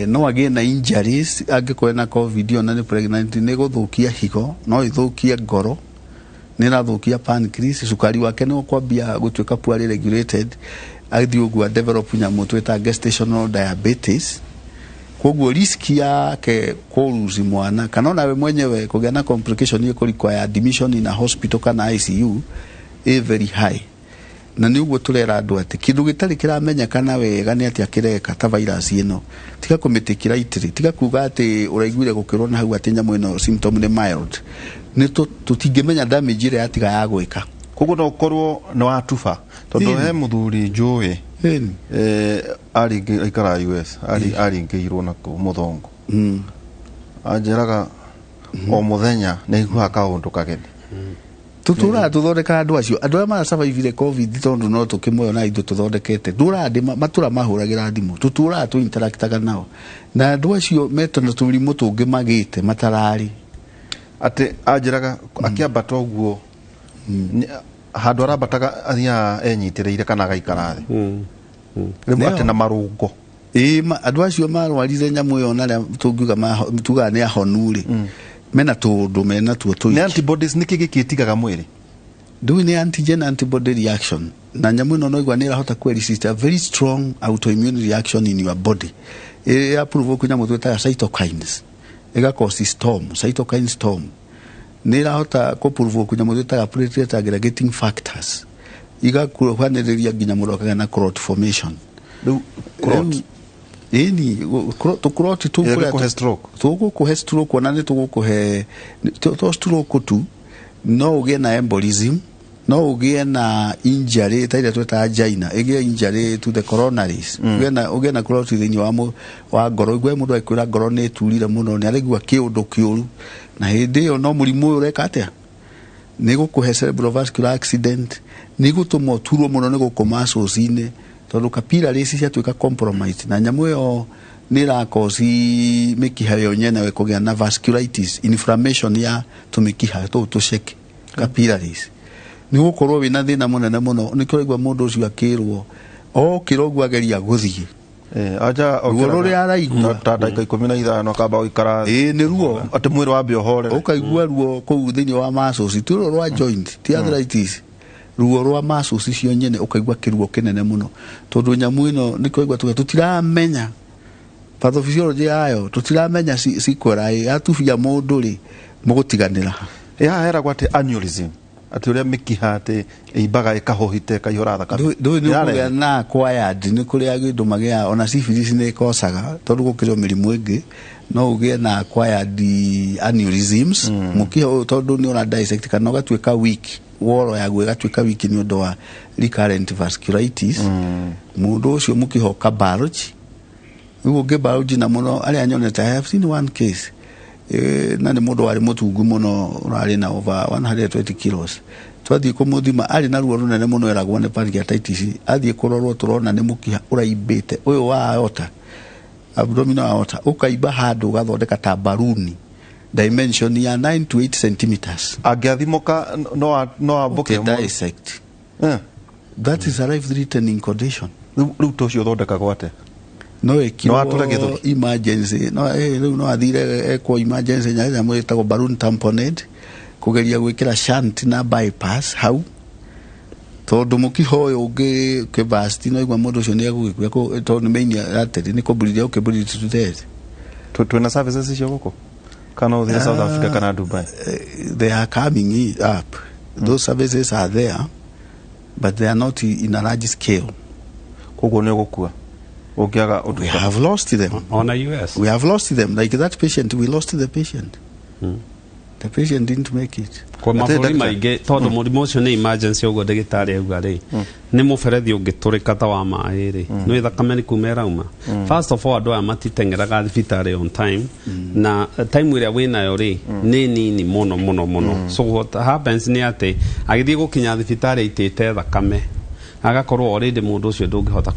no agĩe na injuries angĩkorwo na COVID ona nĩ pregnant nĩ gũthũkia higo no ithũkie ngoro nĩ rathũkia pancreas cukari wake nĩ ũkwambia gũtuĩka poorly regulated agĩthiĩ ũguo develop nyamũ twĩta gestational diabetes kwoguo risk yake kũruzi mwana kana nawe mwenyewe kũgĩa na complication ya require admission in a hospital kana ICU is very high na nĩ ũguo tũrera andũ atĩ kĩndũ gĩtarĩ kĩramenyekana wega nĩ atĩ akĩreka ta virus ĩno tiga kũmĩtĩkĩra itiri tiga kuga atĩ ũraiguire gũkĩrwo na hau atĩ nyamũ ĩno symptom nĩ mild nĩ tũtingĩmenya damage ĩrĩa yatiga ya gwĩka koguo no ũkorwo nĩ watuba tondũ he mũthuri njũĩ arĩ aikara US arĩngĩirwo na mũthongo anjĩraga o mũthenya nĩ aiguaga kaũndũ kageni tuturaga tuthondeka andũ acio andũ arĩa marasurvive COVID tondũ no tũkĩmoyo na indo tũthondekete ndũra matura mahũragĩra thimũ tuturaga tu interactaga nao na andũ acio metona tũrimũ tũngĩ magĩte matarari atĩ anjĩraga akĩambata ũguo handũ arambataga athiaga enyitĩrĩire kana agaikara thĩ rĩmwe atĩ na marũngo andũ acio marwarire nyamũ ĩyo na arĩa tũngiuga tugaga nĩ ahonu rĩ mena tũndũ mena tuo nĩ antibodies nĩ kĩĩ gĩkĩtigaga mwĩrĩ ndũĩ nĩ antigen antibody reaction na nyamũ ĩno no igwa nĩ ĩrahota kũelicit a very strong autoimmune reaction in your body ya provoke nyamũ twĩtaga cytokines ĩgakosi storm cytokine storm nĩ ĩrahota kũprovoke nyamũ twĩtaga platelet aggregating factors igakuhanĩrĩria nginya mũndũ akagĩa na clot formation rĩu clot tukuroti tu tũgũkũhe stroke ona nĩ tũgũkũhe to stroke tu no ũgĩe na embolism no ũgĩe na injury ta iria twĩtaga angina ĩgĩe injury to the coronaries ũgĩe na clot thĩinĩ wa ngoro igwe mũndũ akwĩra ngoro nĩ ĩturire mũno nĩ araigua kĩũndũ kĩũru na hĩndĩ ĩyo no mũrimũ ũyũ ũreka atĩa nĩ gũkũhe cerebrovascular accident nĩ gũtũma ũturwo mũno nĩ gũkũ muscles-inĩ tondũ capillaries ciatuĩka compromised na nyamũ ĩyo nĩ ĩrakosi mĩkiha yo nyewe kũgĩa na vasculitis inflammation ya tũmĩkiha tũu tũceke capillaries nĩ gũkorwo wĩna thĩna mũnene mũno nĩ kũraigua mũndũ ũcio akĩrwo okĩra ũguo ageria gũthiĩ ruo rũrĩa araigua ta ndagĩka 15 akamba gũikara nĩ ruo atĩ mwĩrĩ wambe ũhorere ũkaigua ruo kũu thĩinĩ wa muscles ti ruo rwa joint ti arthritis ruo rwa muscles cio nyene ukaigua kiruo kĩnene mũno tondu nyamu ĩno nĩ kũigua tutiramenya pathophysiology yayo tutiramenya sikwera atufia mũndũ rĩ mũgũtiganĩra heragwo atĩ aneurysm atĩ ũrĩa mĩkiha atĩ ĩimbaga ĩkahohite ĩkaihũra thakame ndũĩ nĩ kũgĩa na acquired nĩ kũrĩa gĩndũ magĩa ona syphilis nĩ ĩkosaga tondũ gũkĩrĩ mĩrimũ ĩngĩ no ũgĩe na acquired aneurysms mũkiha ũyũ tondũ nĩ ona dissect kana ũgatuĩka weak woro yaguo ĩgatuĩka weak nĩ ũndũ wa recurrent vasculitis mũndũ ũcio mũkiha ũka bulge rĩu ũngĩ bulge na mũno arĩa nyonete I have seen one case na nä må ndå warä må tungu må no å rarä na over 120 kilos twathiä kå må thima arä na ruo rå nene må no eragwo nä pancreatitis athiä kå rorwo tå rona nä må kiha å raimbä te å yå wa aorta abdominal aorta å kaimba handå å gathondeka ta baruni dimension ya 9 to 8 centimeters angä athimoka no amboke dissect that is a life threatening condition rä u tå cio thondekagwo atä no ekirwo emergency no riu no athire ekwo emergency nya mo etagwo balloon tamponade kugeria gwikira shunt na bypass hau tondu mukihoyo ungi kibasti no igwa mundu ucio ni agugikuya ko tondu meinia ateri ni kuburiria ukiburiria to death twina services icio guko kana uthira South Africa kana Dubai they are coming up those services are there but they are not in a large scale koguo ni gukua we have lost them on a US. We have lost them like that patient. We lost the patient. The patient didn't make it. Kwa maburi maige tondu murimu ucio ni emergency ugo ndagitari auga ri ni muberethi ungiturika ta wa mai ri no thakame ni kumera uma first of all andu aya matitengeraga thibitari on time na time iria winayo ri ni nini muno so what happens ni ati agithie gukinya thibitari itite thakame agakorwo already mundu ucio ndungihota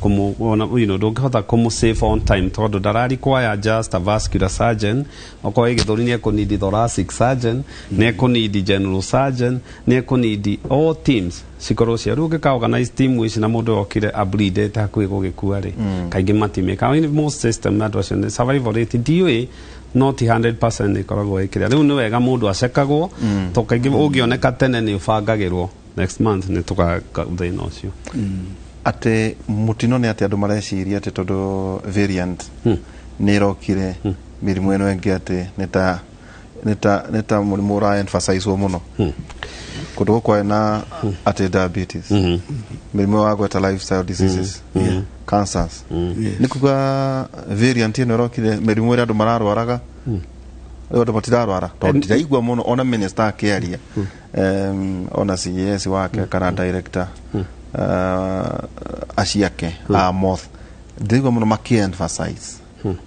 ndungihota kumu save on time tondu ndarari kwaya just a vascular surgeon oko igithuri ni ekunidi thoracic surgeon ni ekunidi general surgeon ni ekunidi all teams cikorwo cia ruge ka organize team wici na mundu okire a bleed eta kwi gugikua ri kaingi matimeka in most system adoption survival rate DOA not 100% ikoragwo ikira riu ni wega mundu acekagwo to kaingi ungioneka tene ni ubangagirwo next month ni tukathina ucio ate mutino ni ate andu mareciria ate tondu variant ni rokire mirimu eno engi ate neta murimu ura emphasize muno kundu kwa na ate diabetes mirimu wa gweta lifestyle diseases cancers ni kuga variant eno rokire mirimu ira andu mararwaraga odo matirarwara tondu ndiraigua muno ona minister akiaria ona CS wake kana director aciake a moth ndiraigua muno maki-emphasize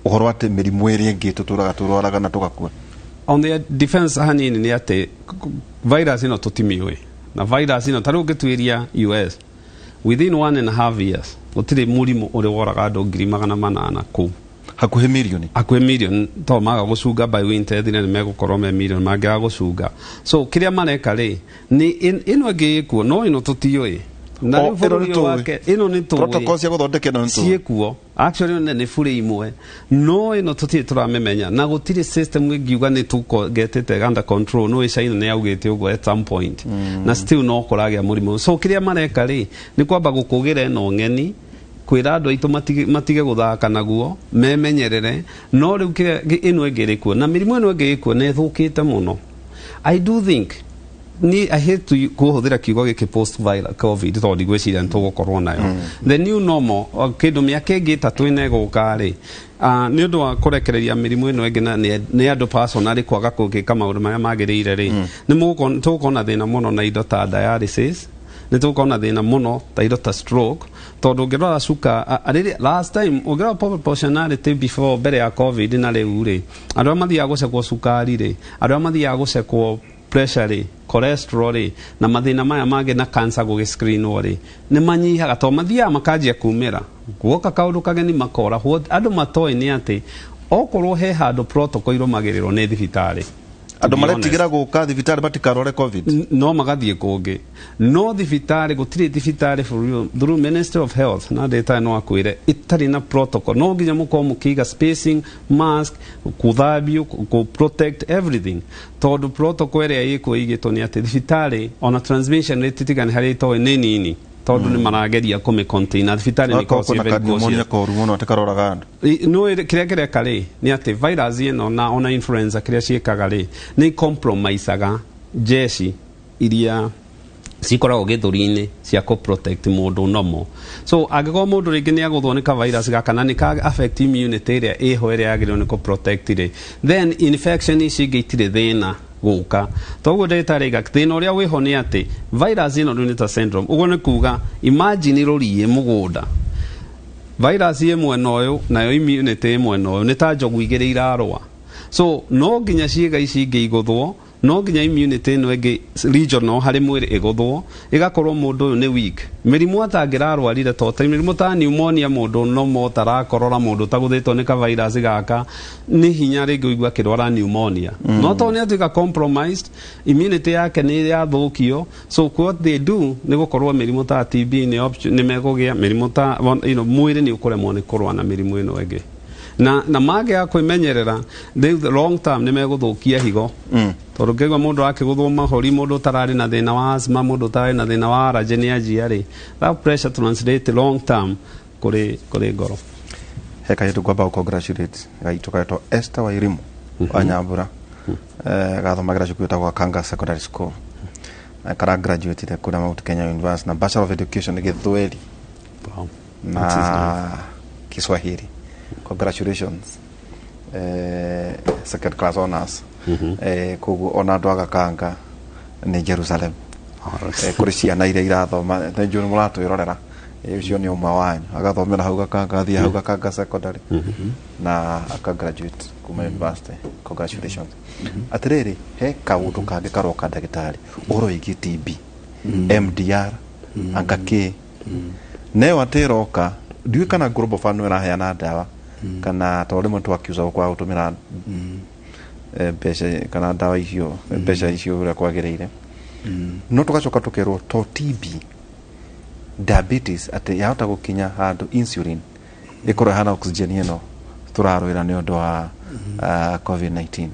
uhoro ati mirimu iri ingi tuturaga turwaraga na tugakua on the defense hanini ni ati virus ino tutimiwe na virus ino taru gitwiria US within 1.5 years gutire murimu uri woraga andu 800 ku hakuhe million to maga gucunga by winter thina ni megukorwo me million maga gucunga so kiria mareka ri ni ino ngikuo no ino tutiyoi na ino wake ino ni tu protocol cia guthondeka no tu ciekuo actually ni furi imwe no ino tuti turamemenya na gutire system ngiuga ni tuko getete under control no ishaina ni augite ugo at some point na still no kuragia murimu so kiria mareka ri ni kwamba gukugira no ngeni kwira andu aitu matige guthaka naguo memenyerere no riu ino engere kuo na mirimu ino engere kuo ne thukite muno I do think ni I hate to kuhuthira kiugo giki post viral covid to digweciria ntugukorwo nayo the new normal kindu miaka ingi tatu ine guka ri ni undu wa kurekereria mirimu ino engi na ni andu personally kwaga kugika maundu maria magirire ri ni muko tukona thina muno na indo ta dialysis ni tukona thina muno ta indo ta stroke tondu ngirora suka last time ugera proportionality before bere ya covid na riu ri andu amathia gucekwo sukari ri andu amathia gucekwo pressure ri cholesterol ri na mathina maya mage na cancer go screen ri ni manyihaga to mathia makanjia kumira guoka kaundu kageni makora andu matoi ni ati okorwo he handu protocol irumagiriro ni thibitari andu maretigira guka thibitari batikarore covid no magathie kungi no thibitari gutiri thibitari through Ministry of Health na data no akwire itari na protocol no nginya muko mukiga spacing mask kuthabio ku protect everything tondu protocol ria iko igito ni ati thibitari ona transmission rate tigani hari to nini tondu ni marageria kume container thibitari ni ko na pneumonia ko rumo atakarora andu no kiria kale ni ati virus ino na ona influenza kiria ciekaga ri ni compromiseaga jeshi iria cikoragwo githuri-ini cia ku protect mundu nomo so agikorwo mundu ringi ni aguthwo ni ka virus gaka na ni ka affect immunity iria iho iria agirwo ni ku protect ri then infection ici ngitire thina guka toguo ndagitari ga thina uria wiho ni ati virus ino ni ta syndrome ugo ni kuga imagine rorie mugunda virus ye mwena uyu nayo immunity mwena uyu ni ta njogu igire irarwa so no nginya ciĩga ici ingĩ igũthwo no nginya immunity ĩno ĩngĩ regional harĩ mwĩrĩ ĩgũthwo ĩgakorwo mũndũ ũyũ nĩ weak mĩrimũ atangĩrarwarire tota mĩrimũ ta pneumonia mũndũ no motarakorora mũndũ tagũthĩtwo nĩ ka virus gaka nĩ hinya rĩngĩ ũigua akĩrwara pneumonia no to nĩ atuĩka compromised immunity yake nĩ yathũkio so what they do nĩ gũkorwo mĩrimũ ta TB nĩ megũgĩa mĩrimũ ta mwĩrĩ nĩ ũkũremwo nĩ kũrũa na mĩrimũ ĩno ĩngĩ na mangĩaga kwĩmenyerera long term nĩ megũthũkia higo tondũ ngĩigua mũndũ akĩgũthwo mahori mũndũ ũtararĩ na thĩna wa asthma mũndũ ũtararĩ na thĩna wa allergy nĩ anjia-rĩ that pressure translate long term kũrĩ ngoro he kahindu ngwamba gũcongratulate gaitũ gaitwo Esther Wairimu wa Nyambura gathomagira cukuru ta gwa Kanga Secondary School kara graduate kũrĩa Mount Kenya University na Bachelor of Education Gĩthweri na Kiswahili. Congratulations. Second class honors. Kugu ona andũ agakanga nĩ Jerusalem. Kũrĩ ciana iria irathoma na njũĩ mũratwĩrorera ũcio nĩ ũmwe wanyu agathomera hau gakanga athiĩ hau gakanga secondary na akagraduate kuma university. Congratulations. Atĩrĩrĩ he kaũndũ kangĩ karoka ndagĩtarĩ ũhoro wĩgiĩ TB MDR angake neo atĩroka ndiũĩ kana Global Fund ĩraheana ndawa kana tondũ mũndũ akiuza kwa gũtũmĩra mbeca kana ndawa icio mbeca icio ũrĩa kwagĩrĩire no tũgacoka tũkerwo to TB diabetes atĩ yahota gũkinya handũ insulin ĩkorwo hana oxygen ĩno tũrarũĩra nĩ ũndũ wa COVID-19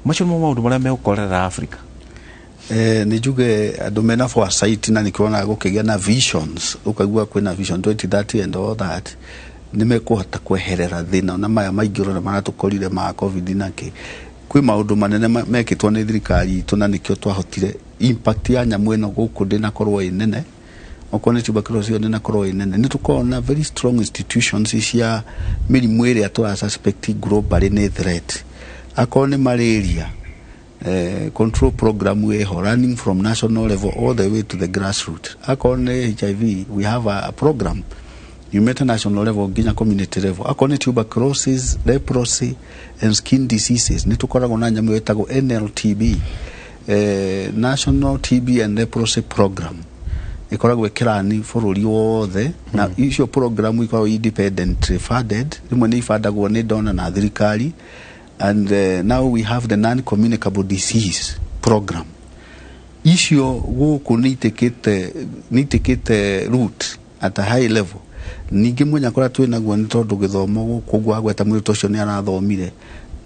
macio nĩ maũndũ marĩa megũkorera Africa. Nĩ njuge andũ mena foresight na nĩkĩrona gũkĩgĩa na visions ũkaigua kwĩna vision 2030 and all that nĩ mekũhota kweherera thĩna na maya maingĩ ũrona maratũkorire ma COVID nake kwĩ maũndũ manene mekĩtwo nĩ thirikari itũ na nĩkĩo twahotire impact ya nyamũ ĩno gũkũ ndĩnakorwo ĩ nene okorwo nĩ tuberculosis ndĩnakorwo ĩ nene nĩ tũkorwo na very strong institutions cia mĩrimũ ĩrĩa tũrasuspect globally nĩ threat akorwo nĩ malaria control program we running from national level all the way to the grassroots. According to HIV, we have a program. You met national level, Guinea community level. According to tuberculosis, leprosy, and skin diseases. Nitukora gonanya mwetago NLTB, National TB and Leprosy Program. Ikora gwekirani foruri wothe na issue program ikora independent funded. Rimwe fundagwo ni dona na thirikari. And now we have the non-communicable disease program. Issue gũkũ nĩitikĩte root at a high level. Ningĩ mũnyakora twĩnaguo nĩ tondũ gĩthomo gũkũ ũguo agweta mũrutwo ũcio nĩ arathomire.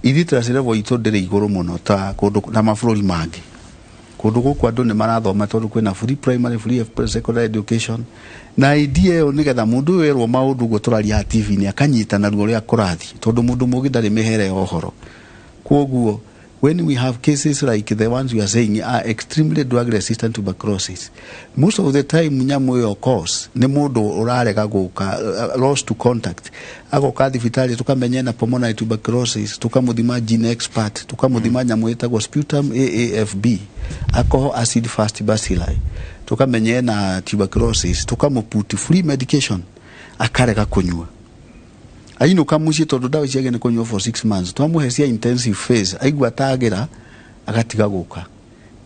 Illiteracy level itũ ndĩrĩ igũrũ mũno ta kũndũ na mabũrũri mangĩ. Kũndũ gũkũ andũ nĩ marathoma tondũ kwĩna free primary, free secondary education. Na idea ĩyo nĩgetha mũndũ werwo maũndũ ũguo tũraria TV nĩ akanyita na ruo rĩa kũrathi tondũ mũndũ mũgĩ ndarĩ mĩhere ũhoro. Kwoguo when we have cases like the ones we are saying are extremely drug resistant tuberculosis, most of the time nyamũ ĩyo cause nĩ mũndũ ũrarega gũka lost to contact agoka thibitarĩ tukamenya na pulmonary tuberculosis tukamũthima gene expert tukamũthima nyamũ ĩtagwo sputum AAFB alcohol acid fast bacilli tukamenya na tuberculosis tukamũput free medication akarega kunyua ainuka muci tondu dawa ciake ni kunywa for 6 months twamuhecia intensive phase aigua tagera agatiga guka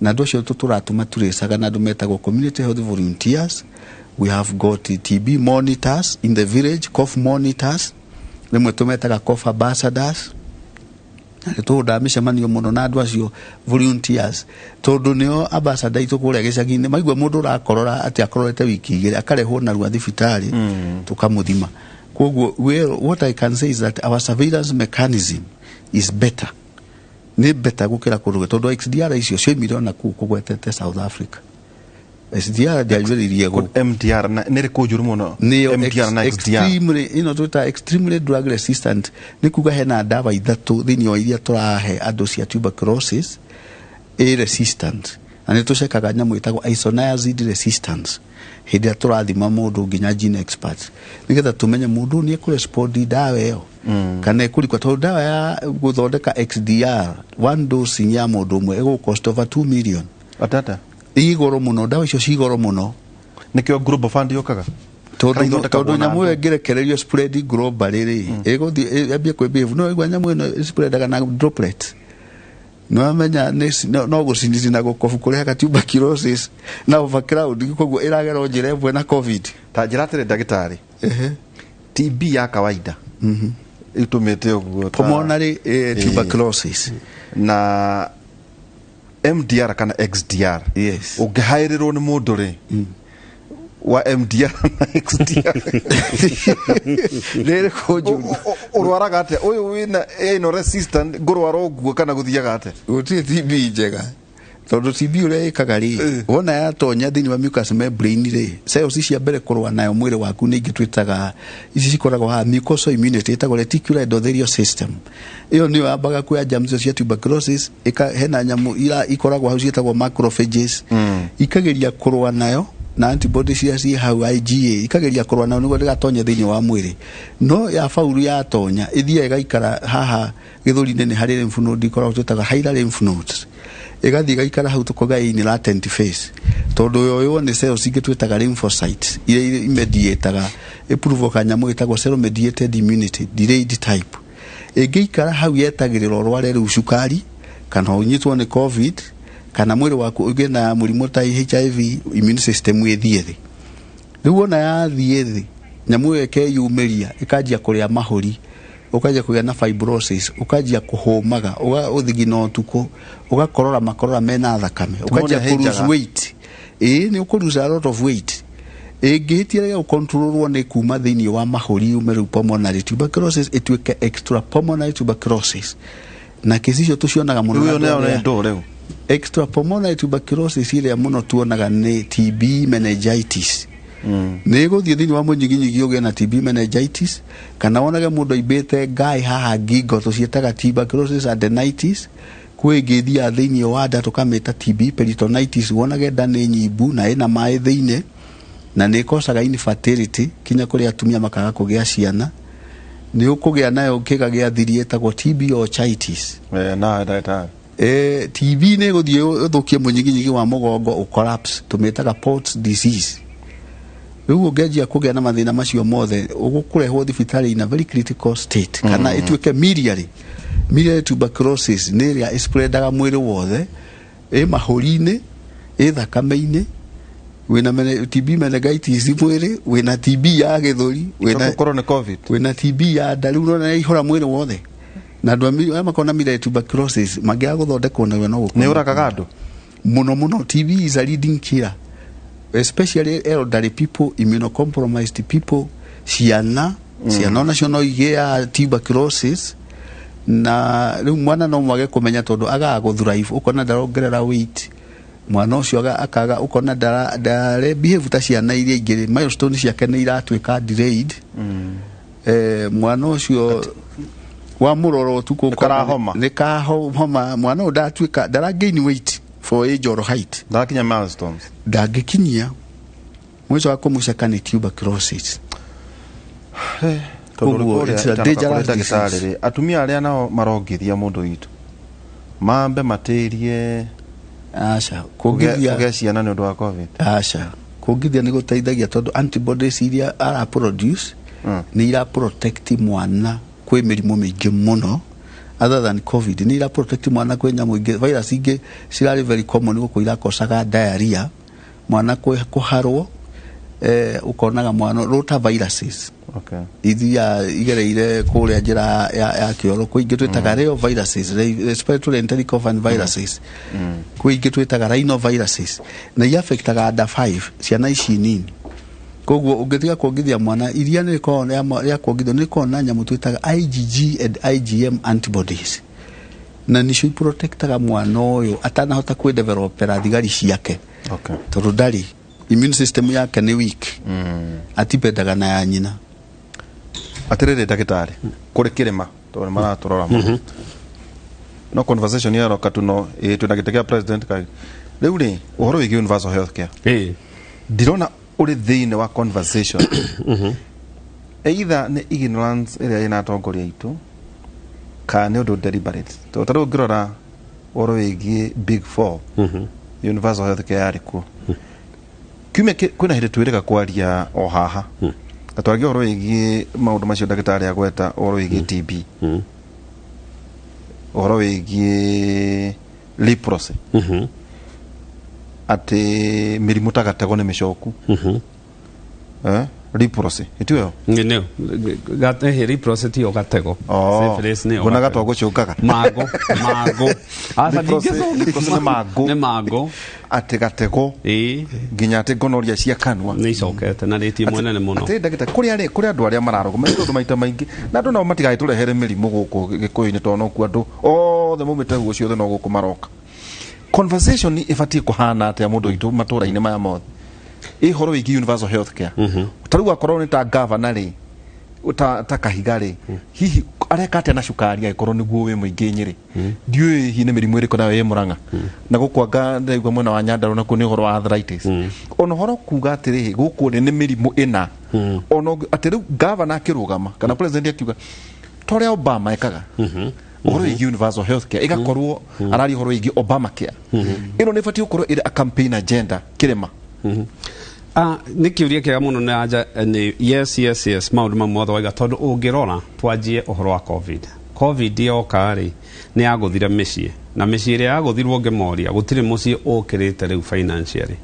na ndocio tuturatuma turesaga na andu metagwo community health volunteers. We have got TB monitors in the village, cough monitors, rimwe tumetaga cough ambassadors to da micemanio muno na andu acio volunteers tondu nio ambassador itu kuria gicagi-ini maigua mundu rakorora ati akororete wiki igiri akarehwo na ruwa thibitari tukamuthima. What I can say is that our surveillance mechanism is better. Ni better gukira kundu tondu XDR icio cio miliona kugwetete South Africa. SDR ndiagiririe go MDR na nĩ rĩkũnjũru mũno MDR na XDR extremely drug resistant nĩ kuga hena ndawa ithatũ thĩinĩ wa iria tũrahe andũ cia tuberculosis A resistant na nĩ tũcekaga nyamũ ĩtagwo isoniazid resistance hĩndĩ tũrathima mũndũ nginya gene expert nĩgetha tumenye mũndũ nĩ kũrespond ndawa ĩyo kana ĩkũrikwa tondũ ndawa ya gũthondeka XDR one dose ya mũndũ ũmwe ĩgũ cost over 2 million atata igoro muno ndawa icio cigoro muno nikio Global Fund yokaga tondu nyamu engerekererio spread globally egothi ambie kwibehave no igwa nyamu ino spreadaga na droplet no amenya no gucinici na gukobu kurehaga tuberculosis na overcrowd koguo iragera njira ĩmwe na covid ta njira atĩrĩ ndagĩtarĩ TB ya kawaida itumĩte ũguo pulmonary tuberculosis na MDR kana XDR yes ũngĩhaĩrĩrwo nĩ mũndũ rĩ wa MDR na XDR rĩrĩ kũnjũ ũrwaraga atĩa ũyũ wĩna resistant ngũrwara ũguo kana gũthiaga atĩa gũtirĩ TB njega tondu TB ũrĩa ĩkaga rĩ wona yatonya thĩinĩ wa mucous membrane rĩ cells cia mbere kũrũa nayo mwĩrĩ waku nĩ ingĩ twĩtaga ici cikoragwo ha mucosal immunity ĩtagwo reticular endothelial system ĩyo nĩyo yambaga kuoya germs cia tuberculosis hena nyamũ ikoragwo hau ciĩtagwo macrophages ikageria kũrũa nayo na antibodies cia hau IgA ikageria kũrũa nayo nĩguo ndĩgatonye thĩinĩ wa mwĩrĩ no ya faulu yatonya ĩthiaga ĩgaikara haha gĩthũri-inĩ nĩ harĩ lymph node ikoragwo twĩtaga hilar lymph nodes igathi gaikara hau tukoga in latent phase tondu yo ni cells ingĩ twĩtaga lymphocytes iria imediataga iprovoka nyamũ ĩtagwo cell mediated immunity delayed type ĩngĩikara hau yetagĩrĩra ũrware rĩu cukari kana ũnyitwo nĩ covid kana mwĩrĩ waku ũgĩe na mũrimũ ta HIV immune system ĩthiĩ thĩ rĩu wona yathiĩ thĩ nyamũ ĩyo ĩkeyumĩria ĩkanjia kũrĩa mahũri ukaja kugĩa na fibrosis ukajia kuhomaga uthigina ũtukũ ugakorora makorora mena thakame ukaja ku lose weight ni ukulose a lot of weight ngĩhĩtia ya controlwo nĩ kuma thĩinĩ wa mahũri umeru pulmonary tuberculosis ĩtuĩke extra pulmonary tuberculosis na kesi icio tucionaga mũno extra pulmonary tuberculosis ile mũno tuonaga nĩ TB meningitis nĩ gũthiĩ thĩinĩ wa mũnyiginyigi ũgĩe na TB meningitis kana wonage mũndũ aibĩte ngai haha ngingo tũciĩtaga tuberculosis adenitis kwĩ ngĩthia thĩinĩ wa nda tũkamĩta TB peritonitis wonage nda nĩ nyimbu na ĩna maĩ thĩinĩ na nĩ ĩkocaga infertility kinya kũrĩ atumia makaga kũgĩa ciana nĩ ũkũgĩa nayo kĩga gĩa thiri ĩtagwo TB orchitis na ndagĩtarĩ TB nĩ gũthiĩ ũthũkie mũnyiginyigi wa mũgongo collapse tũmĩtaga Port's disease rĩu ũngĩanjia kũgĩa na mathĩna macio mothe ũgũkũrehwo thibitarĩ in a very critical state kana ĩtuĩke miliary tuberculosis nĩ ĩrĩa ĩspreadaga mwĩrĩ wothe mahũri-inĩ thakame-inĩ wĩna TB meningitis mwĩrĩ wĩna TB ya gĩthũri wĩna TB ya nda rĩu nĩ ihora mwĩrĩ wothe na andũ aya makona miliary tuberculosis mangĩaga gũthondekwo nayo no nĩ ũragaga andũ mũno TB is a leading killer especially elderly people, immunocompromised people, ciana nacio no igĩa tuberculosis na rĩu mwana no mwage kũmenya tondu agaga gũthrive ukona ndarongerera weight mwana ũcio akaga ukona ndare behave ta ciana iria ingĩ milestones ciake nĩ iratuĩka delayed mwana ũcio wa mũroro tuko nĩ kahoma mwana ũyũ ndatuĩka ndara-gain weight for age or height ndakinya milestones ndangĩkinyia mwico wa kũmũceka nĩ tuberculosis atumia arĩa nao marongithia mũndũ witũ mambe matĩrie kũgĩa ciana nĩ ũndũ wa covid kũngithia nĩ gũteithagia tondũ antibodies iria ara produce nĩ ira protect mwana kwĩ mĩrimũ mĩingĩ mũno other than covid ni ira protect mwana kwĩ nyamũ ingĩ virus ingĩ cirarĩ very common gũkũ irakocaga diarrhea mwana kũharwo ukonaga mwana rota viruses ithia igereire kũrĩa njĩra ya kĩoro kwĩ ingĩ twĩtaga rheo viruses respiratory enterococcus viruses kwĩ ingĩ twĩtaga rhinoviruses na iaffectaga under 5 ciana ici nini koguo ũngĩtiga kuongithia mwana iria nĩ rĩkoragwo ya kuongithio nĩ rĩkoragwo na nyamũ twĩtaga IgG and IgM antibodies na nĩcio iprotectaga mwana ũyũ atanahota kwĩdevelopera thigari ciake tondũ ndarĩ immune system yake nĩ weak atipendaga na ya nyina atĩrĩrĩ ndagĩtarĩ kũrĩ kĩrĩma tondũ maratũrora mũno no conversation ya roka tuno twĩna gĩtĩ kĩa president kai rĩu rĩ ũhoro wĩgiĩ universal health care ndirona uri thĩinĩ wa conversation either nĩ ignorance ĩrĩa ĩna atongoria aitũ kana nĩ ũndũ deliberate tondũ tarĩu ũngĩrora ũhoro wĩgiĩ big four universal health care yarĩ kuo kiume kwina hinde twirega kwaria o haha atwage oro igi maundu macio ndagitari agweta oro igi TB oro igi leprosy ati mirimu tagatego ni micoku leprosy ituyo ngineo gate leprosy ti ogatego syphilis ni bona gato gucukaga mago asa ni mago ati gatego nginya ati gonoria cia kanwa ni cokete na riti mwene ne muno ati ndagita kuria andu aria mararogo maito maita maingi na andu no matigai turehere mirimu guku gikuini tono ku andu othe mumite huo ciothe no guku maroka conversation ifati kuhana ati mundu itu matura-ini maya mothe ihoro wigi universal health care taru akorwo ni ta governor ri ta kahiga ri hihi areka ate na cukari akorwo niguo we muingi nyiri ndiui hi ne mirimu iri kona we Murang'a na gukwanga ndaigwa mwena wa Nyandarua na kuni horo wa arthritis ono horo kuga atiri guku ni mirimu ina ono atiri governor akirugama kana president akiuga toria Obama ekaga horo wigi universal health care igakorwo arari horo wigi Obama care ino ni fati ukorwo iri a campaign agenda kirema ni kiuria kiega muno na aja ni yes maundu mamwe waiga tondu ungirora twanjie uhoro wa covid yokari ni aguthira micii na micii ria aguthirwo ngemoria gutiri mucii ukirite riu financially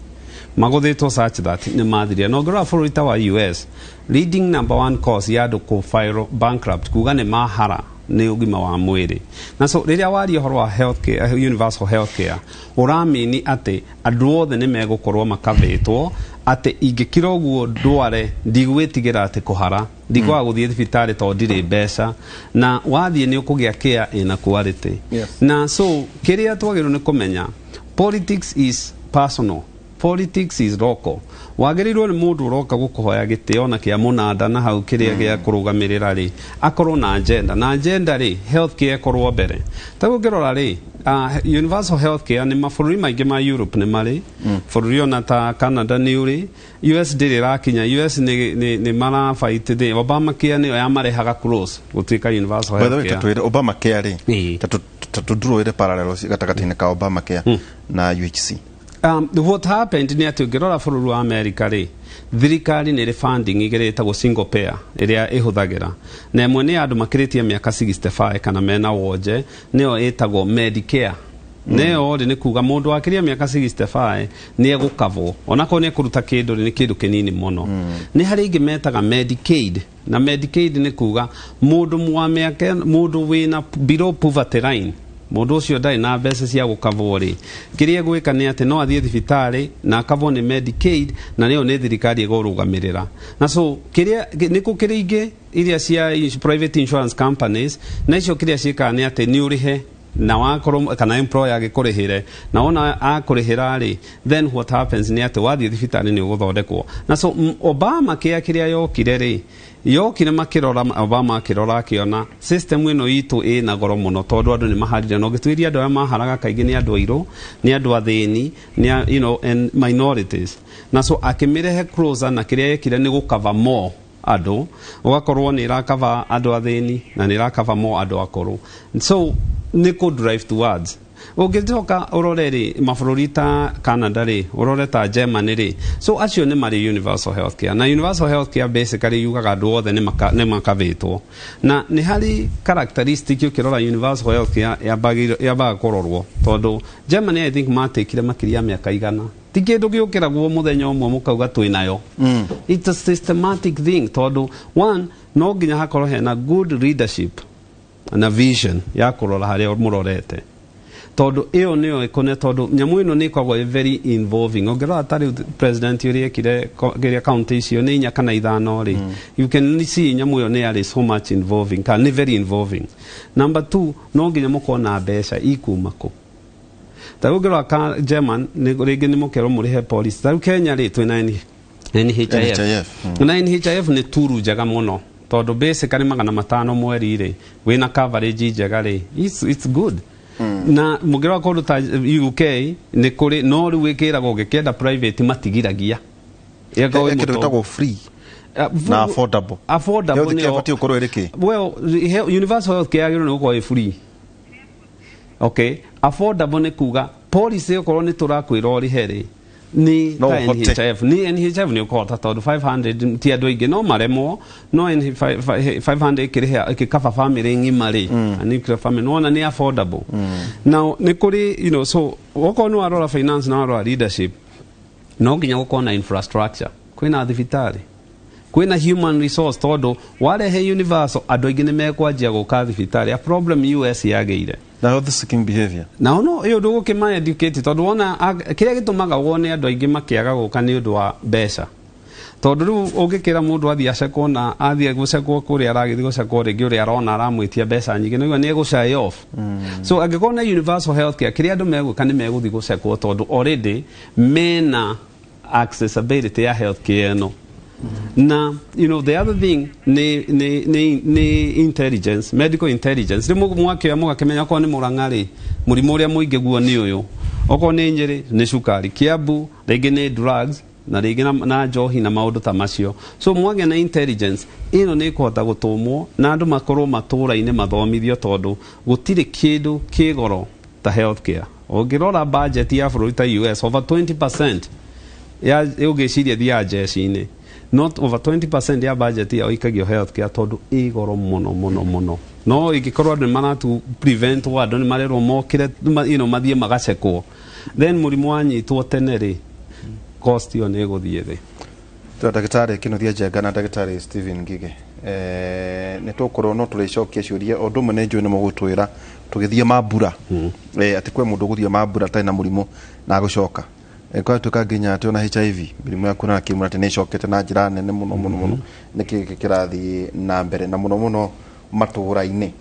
maguthitwo such that ni mathiria no ngora bururi ta wa US leading number 1 cause ya andu ku file bankrupt kuga ni mahara ni ugima wa mwiri na so riria wari horo wa healthcare universal healthcare uramini ati andu othe ni megukorwo makavitwo ati ingikira uguo ndware ndigwitigira ati kuhara ndigwa guthie thibitari to ndire mbeca na wathie ni ukugia care ina quality na so kiria twagirwo ni kumenya politics is personal politics is local wagirirwo ni mundu uroka gukuhoya gitio na kia munanda na hau kiria gia kurugamirira ri akorwo na agenda ri healthcare korwo mbere tagu ngirora ri universal healthcare ni mabũrũri maingĩ ma Europe ni mari bũrũri ona ta Canada ni uri US ndiri rakinya US ni mara fight the Obama care ni ya marehaga close gutuika universal healthcare by the way Obama care ri tatu draw ile parallel gatagati-ini ka Obama care na UHC. What happened ni ati ngirora bũrũri wa America ri thirikari ni funding igeretagwo single payer iria ihuthagira na imwe ni andu makiritie miaka 65 kana mena wonje nio etagwo Medicare neo ri ni kuga mundu akiria miaka 65 ni egukavwo onako ni kuruta kindu ni kindu kinini muno ni hari ingi metaga Medicaid na Medicaid ni kuga mundu mwa miaka mundu wina below poverty line mundu ucio ndai na mbeca cia gukavwo ri kiria gwika ni ati no athie thibitari na akavwo ni Medicaid na niyo ni thirikari igurugamirira na so kiria niku kiringi iria cia private insurance companies na icio kiria ciika ni ati ni urihe na wakorwo kana employer agikurihire na ona akurihira ri then what happens ni ati wathie thibitari ni uguthondekwo na so Obama kiria yokire ri yokire makirora Obama akirora akiona system ino itu ina goro muno tondu andu ni maharire no gitwiria andu maharaga kaingi ni andu airu ni andu athini ni and minorities na so akimirehe closer na kiria yekire ni gukava more andu ugakorwo ni irakava andu athini na ni irakava more andu akuru so ni ko drive towards ugitoka uroreri mabũrũri ta Canada ri urore ta Germany ri so acio ni mari universal healthcare na universal healthcare basically yugaga andu othe ni makavitwo na ni hari characteristic ukirora universal healthcare yabaga kurorwo tondu Germany I think matekire makiria miaka igana ti kindu giukiragwo muthenya umwe mukauga twinayo it's a systematic thing tondu one no nginya hakorwo hena good leadership na vision ya kurora haria murorete tondu iyo niyo ikone tondu nyamu ino ni kwagwo very involving ongerwa atari president yuri kire county icio ni nya kana ithano ri you can see nyamu iyo ni ari so much involving ka ni very involving number 2 no nginya mukona mbeca ikumako taugirwa ka German ni ringi ni mukero murihe police ta Kenya ri twina NHIF na NHIF ni turu jaga muno tondu basically magana matano mweri ri wina coverage jaga ri it's good na mugirwa kondu ta UK ni kuri no ri wikiragwo ugikenda private matigiragia yego ikirutagwo free na affordable ni ofati ukoro ereke well universal health care no ko free okay affordable ni kuga policy ukoro ni turakwira ori here ni NHIF ni NHIF ni ukota tondu 500 ti andu aingi no maremo no 500 kiriha ikikaba family ngima ri ani kira family no ni affordable now ni kuri so woko no arora finance na arora leadership no nginya gukona na infrastructure kwina thibitari kwina human resource tondu wale he universal andu aingi ni mekwanjia guka thibitari a problem US yageire na health seeking behavior no iyo ndugu kima educate tondu wona kiria gitumaga wone andu aingi makiaga guka ni undu wa mbeca tondu riu ungikira mundu athia aceko na athia guceko kuria aragithi guceko ringi uria arona aramwitia mbeca nyingi no ni egushy off so angikona universal healthcare kiria andu megwika ni meguthi guceko tondu already mena accessibility ya healthcare no na the other thing ni intelligence, medical intelligence rimu mwake mugakimenya ko ni murangari murimu uria muingi guo ni uyu oko ni njiri ni cukari kiabu rigi ni drugs na rigi na njohi na maundu ta macio so mwage na intelligence ino ni kuhota gutumwo na andu makorwo matura-ini mathomithio tondu gutiri kindu kigoro ta healthcare ungirora budget ya bũrũri ta US over 20% ya ugiciria thia jeshi-ini not over 20% ya budget ya ikagio healthcare tondu igoro muno no igikorwo andu mana to prevent andu ni marerwo mokire mathie magacekwo then murimu wanyitwo tene ri cost yo ni guthie thi ndagitari Kinuthia Njenga na ndagitari Stephen Ngige ni tukorwo no turicokia ciuria o ndumwe ne njui ni mugutwira tugithie mambura ati kwe mundu guthie mambura tai na murimu na gucoka kwa tuka nginya ati ona HIV mirimu ya kuna kimura tene cokete na njira nene muno niki kirathi na mbere na muno matura-ini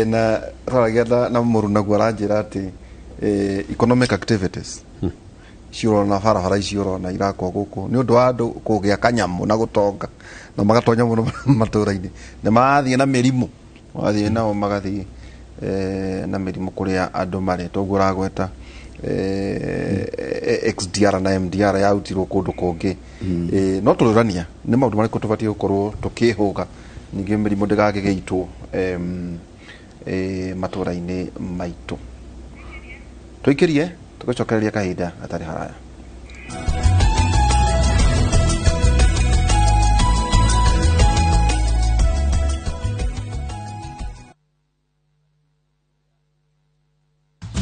na raragetha na muru naguo aranjira ati economic activities cioro na barabara icio na irakwo guku ni undu wa andu kugia kanyamu na gutonga na magatonya muno matura-ini ne mathie na mirimu wathie nao magathie na mirimu kuria andu mari toguo ragweta XDR na MDR ya utirwo kundu kungi no tururania ni maundu mariko tubatie gukorwo tukihuga ningi mirimu ndigagigeitwo matura-ini maitu tuikirie tugacokereria kahinda atari haraya.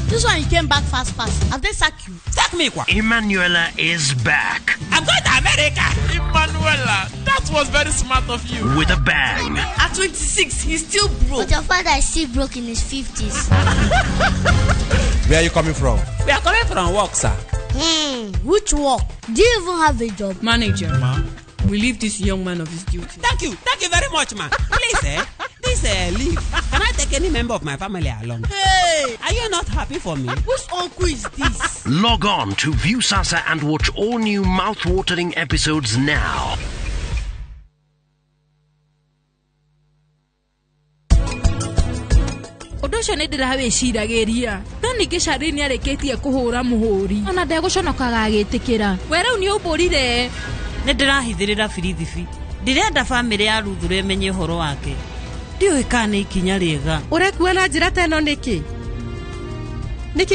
This one you came back fast. Have they sacked you? Sack me, quoi? Emanuela is back. I'm going to America. Emanuela, that was very smart of you. With a bang. At 26, he's still broke. But your father is still broke in his 50s. Where are you coming from? We are coming from work, sir. Which work? Do you even have a job? Manager, relieve this young man of his duty. Thank you very much, ma. Please, this leave. Can I take any member of my family along? Hey! Are you not happy for me? Whose uncle is this? Log on to Viusasa and watch all new mouth-watering episodes now. Odosho ne ndirawe shirageria tani gicari ni areketie kuhura muhuri ona ndeguconokaga agitikira wera uni uburire ne ndirahithirira birithibi ndirenda family ya Ruthure emenye horo wake ndiwe kana ikinya riega urekuwa na njira teno niki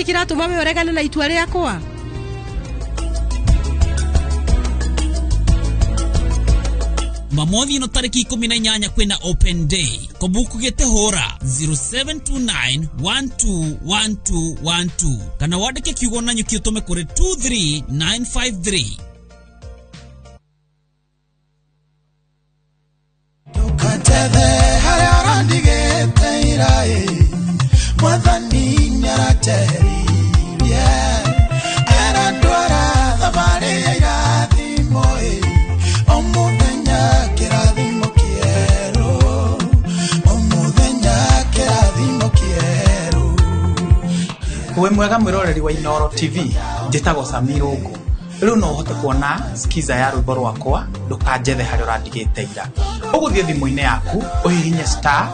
kiratuma we uregane na itua riakwa Mamothi no tariki 18 kwina open day kobuku gete hora 0729121212 kana wadeke kiugo na nyuki utume kure 23953 tukateve hare arandigete irae mwathani nyarateri era ndwara thamari ya irathimo omudenya kirathimo kiero we mwega mwiroreri wa Inoro TV njitagwo Samirungu riu no uhote kuona skiza ya rwimbo rwakwa ndukanjethe hari urandigite ira uguthie thimu-ini yaku uhihinye star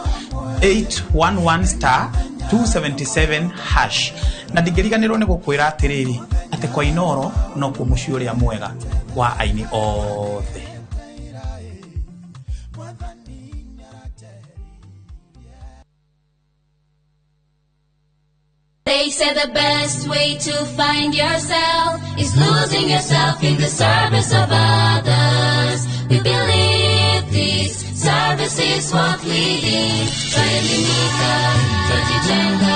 811 star 277 hash na ndingiriganirwo ni gukwira atiriri ati kwa Inoro no ku muci uria mwega wa aini othe. They say the best best way to find yourself is losing yourself in the service of others. We believe this service is what we need.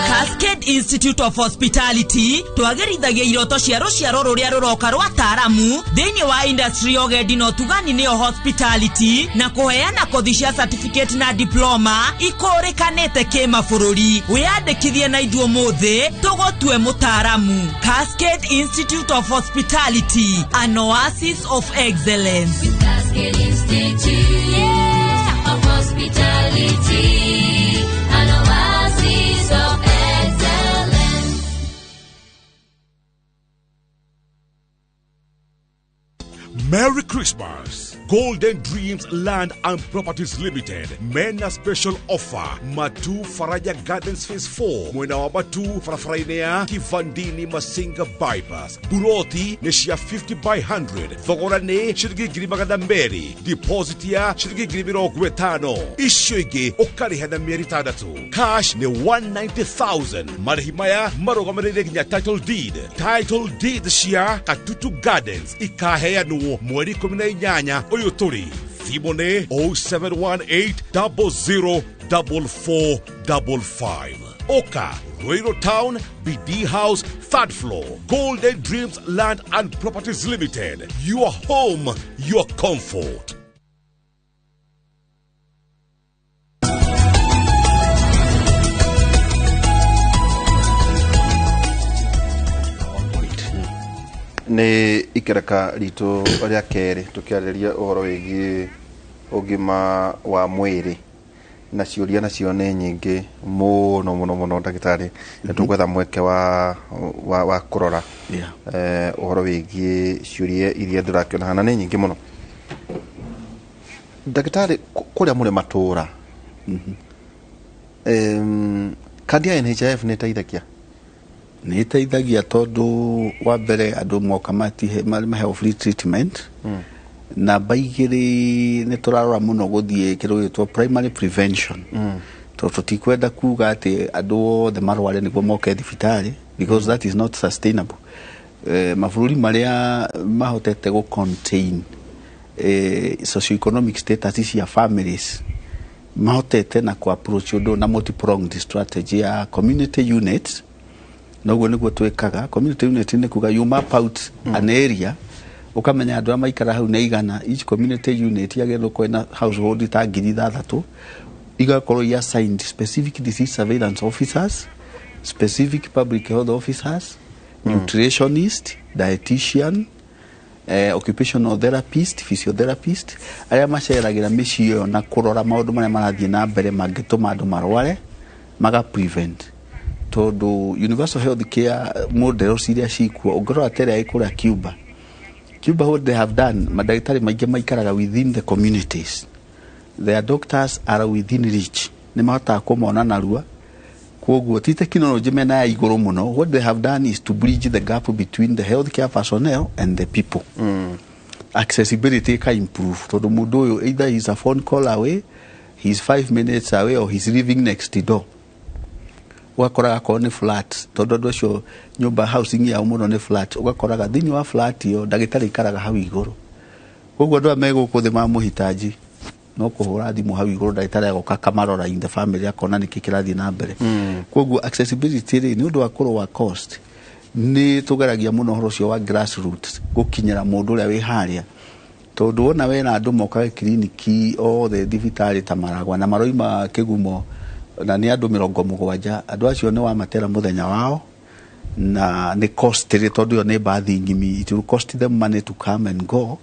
Cascade Institute of Hospitality twagerithagia iroto cia ruciaro ruria ruroka rwa taaramu thiini wa industry ogendi no tugani nio hospitality na kuheana kothi cia certificate na diploma ikurikanite kimabũrũri wiyandikithie na ithuo muthi tugotue mutaaramu. Cascade Institute of Hospitality, an oasis of excellence. Cascade Institute of Hospitality, an oasis of excellence. Merry Christmas! Golden Dreams Land and Properties Limited mena special offer Matu Faraja Gardens Phase 4 mwena wa Matu Farafarainea Kivandini Masinga Bypass Buroti neshia 50 by 100 thogora ne shiringi ngiri magana mberi deposit ya shiringi ngiri mirongo itano isho ige ukariha na mieri itandatu cash ne 190,000 marihi maya marogamerere nginya title deed cia Katutu Gardens ikaheanwo mweri 18 Oyoturi, Thimone 0718-004455. Oka, Ruiro Town, BD House, 3rd floor. Golden Dreams Land and Properties Limited. Your home, your comfort. Nĩ ikereka ritũ rĩa kerĩ tukiarĩria ũhoro wĩgiĩ ũgima wa mwĩrĩ na ciũria nacio nĩ nyingĩ mũno ndagĩtarĩ nĩ tũgwetha mweke wa kũrora ũhoro wĩgiĩ ciũria iria ndĩrakĩona hana nĩ nyingĩ mũno. Ndagĩtarĩ kũrĩa mũrĩ matũũra kandi ya NHIF nĩ ĩteithagia? Nĩ ĩteithagia tondũ wa mbere andũ moka maheo free treatment namba igĩrĩ nĩ tũrarora mũno gũthiĩ kĩrĩa gĩtwo primary prevention tondũ tũtikwenda kuga atĩ andũ othe marware nĩguo moke thibitarĩ because that is not sustainable. Mabũrũri marĩa mahotete gũ contain socio-economic status cia families mahotete na ku approach ũndũ na multi-pronged strategy ya community units. Noguo nĩguo twĩkaga community unit nĩ kuga you map out an area ukamenya andũ maikara hau nĩ igana. Each community unit yagĩrĩirwo kwĩna household ta 6,000 igakorwo ya assigned specific disease surveillance officers, specific public health officers, nutritionist, dietitian, occupational therapist, physiotherapist arĩa maceragĩra mĩciĩ ĩyo na kũrora maũndũ marĩa marathiĩ na mbere mangĩtũma andũ marware maga prevent. Todo universal health care models iria cikuo ungorora tere ikura Cuba what they have done madagitari maingĩ maikaraga within the communities. Their doctors are within reach. Nĩ mahota kũmona narua koguo ti technology mena ya igũrũ mũno. What they have done is to bridge the gap between the healthcare personnel and the people. Accessibility can improve. Todo mũndũ ũyũ either he's a phone call away, he's 5 minutes away, or he's living next door. Ugakoraga ko ni flat todo docio nyumba housing ya umuno ni flat ugakoraga thini wa flat yo ndagitari ikaraga hau iguru koguo ndo amego kuthima muhitaji no kuhura thimu hau iguru ndagitari agoka kamarora in the family akona niki kirathi na mbere koguo accessibility ni undu wa kuro wa cost ni tugeragia muno horo cio wa grassroots gukinyira mundu uria wi haria tondu ona we na andu moka kliniki o the thibitari tamaragwa na maroima kigumo na ni andu 70 andu acio ni wa matera muthenya wao na ni cost ri tondu yo ni bathi ngimi it will cost them money to come and go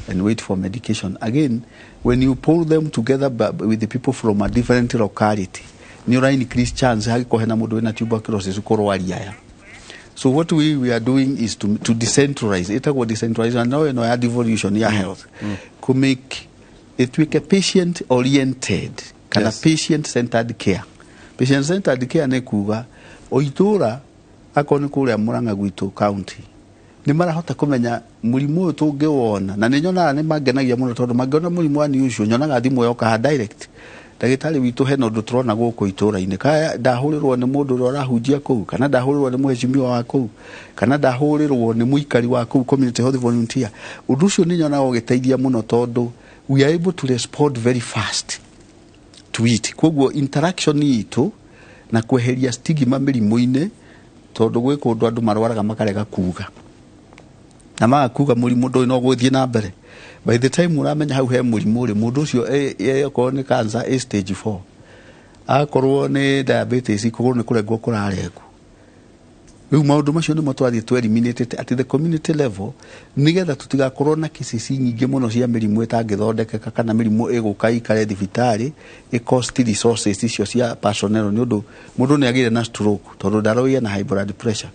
and wait for medication. Again, when you pull them together with the people from a different locality ni ura increase chance hagiko hena mundu wina tuberculosis ukorwaria ya. So what we are doing is to decentralize it. Go decentralize and now no devolution ya health to make it a patient oriented kana patient centered care. Patient centered care ne kuga oitura akoni kuria Murang'a gwitu county ni marahota kumenya murimu uyu tungiwona na ni nyona ni mangenagia muno tondu mangiona murimu wa unusual nyonaga thimu yoka direct ndagĩtarĩ witũ hena ũndũ tũrona gũkũ itũũra-inĩ kaya ndahũrĩrwo nĩ mũndũ ũrĩa ũrahunjia kũu kana ndahũrĩrwo nĩ mũhecimiwa wa kũu kana ndahũrĩrwo nĩ mũikari wa kũu community health volunteer ũndũ ũcio nĩ nyonaga ũgĩteithia mũno tondũ we are able to respond very fast to it koguo interaction itũ na kweheria stigma mĩrimũ-inĩ tondũ gwĩ kũndũ andũ marwaraga makarega kuga na magakuga mũrimũ ndũĩ no gũthiĩ na mbere by the time uramenya hau he mũrimũ ũrĩ mũndũ ũcio okorwo nĩ cancer stage 4 akorwo nĩ diabetes kũgũrũ nĩ kũrengwo kũrarengwo rĩu maũndũ macio nĩmo twathiĩ tu eliminated at the community level nĩgetha tũtigakorwo na cases nyingĩ mũno cia mĩrimũ ĩtangĩthondekeka kana mĩrimũ ĩgũka ikare thibitarĩ cost resources icio cia personnel nĩ ũndũ mũndũ nĩ agĩire na stroke tondũ ndaroiye na high blood pressure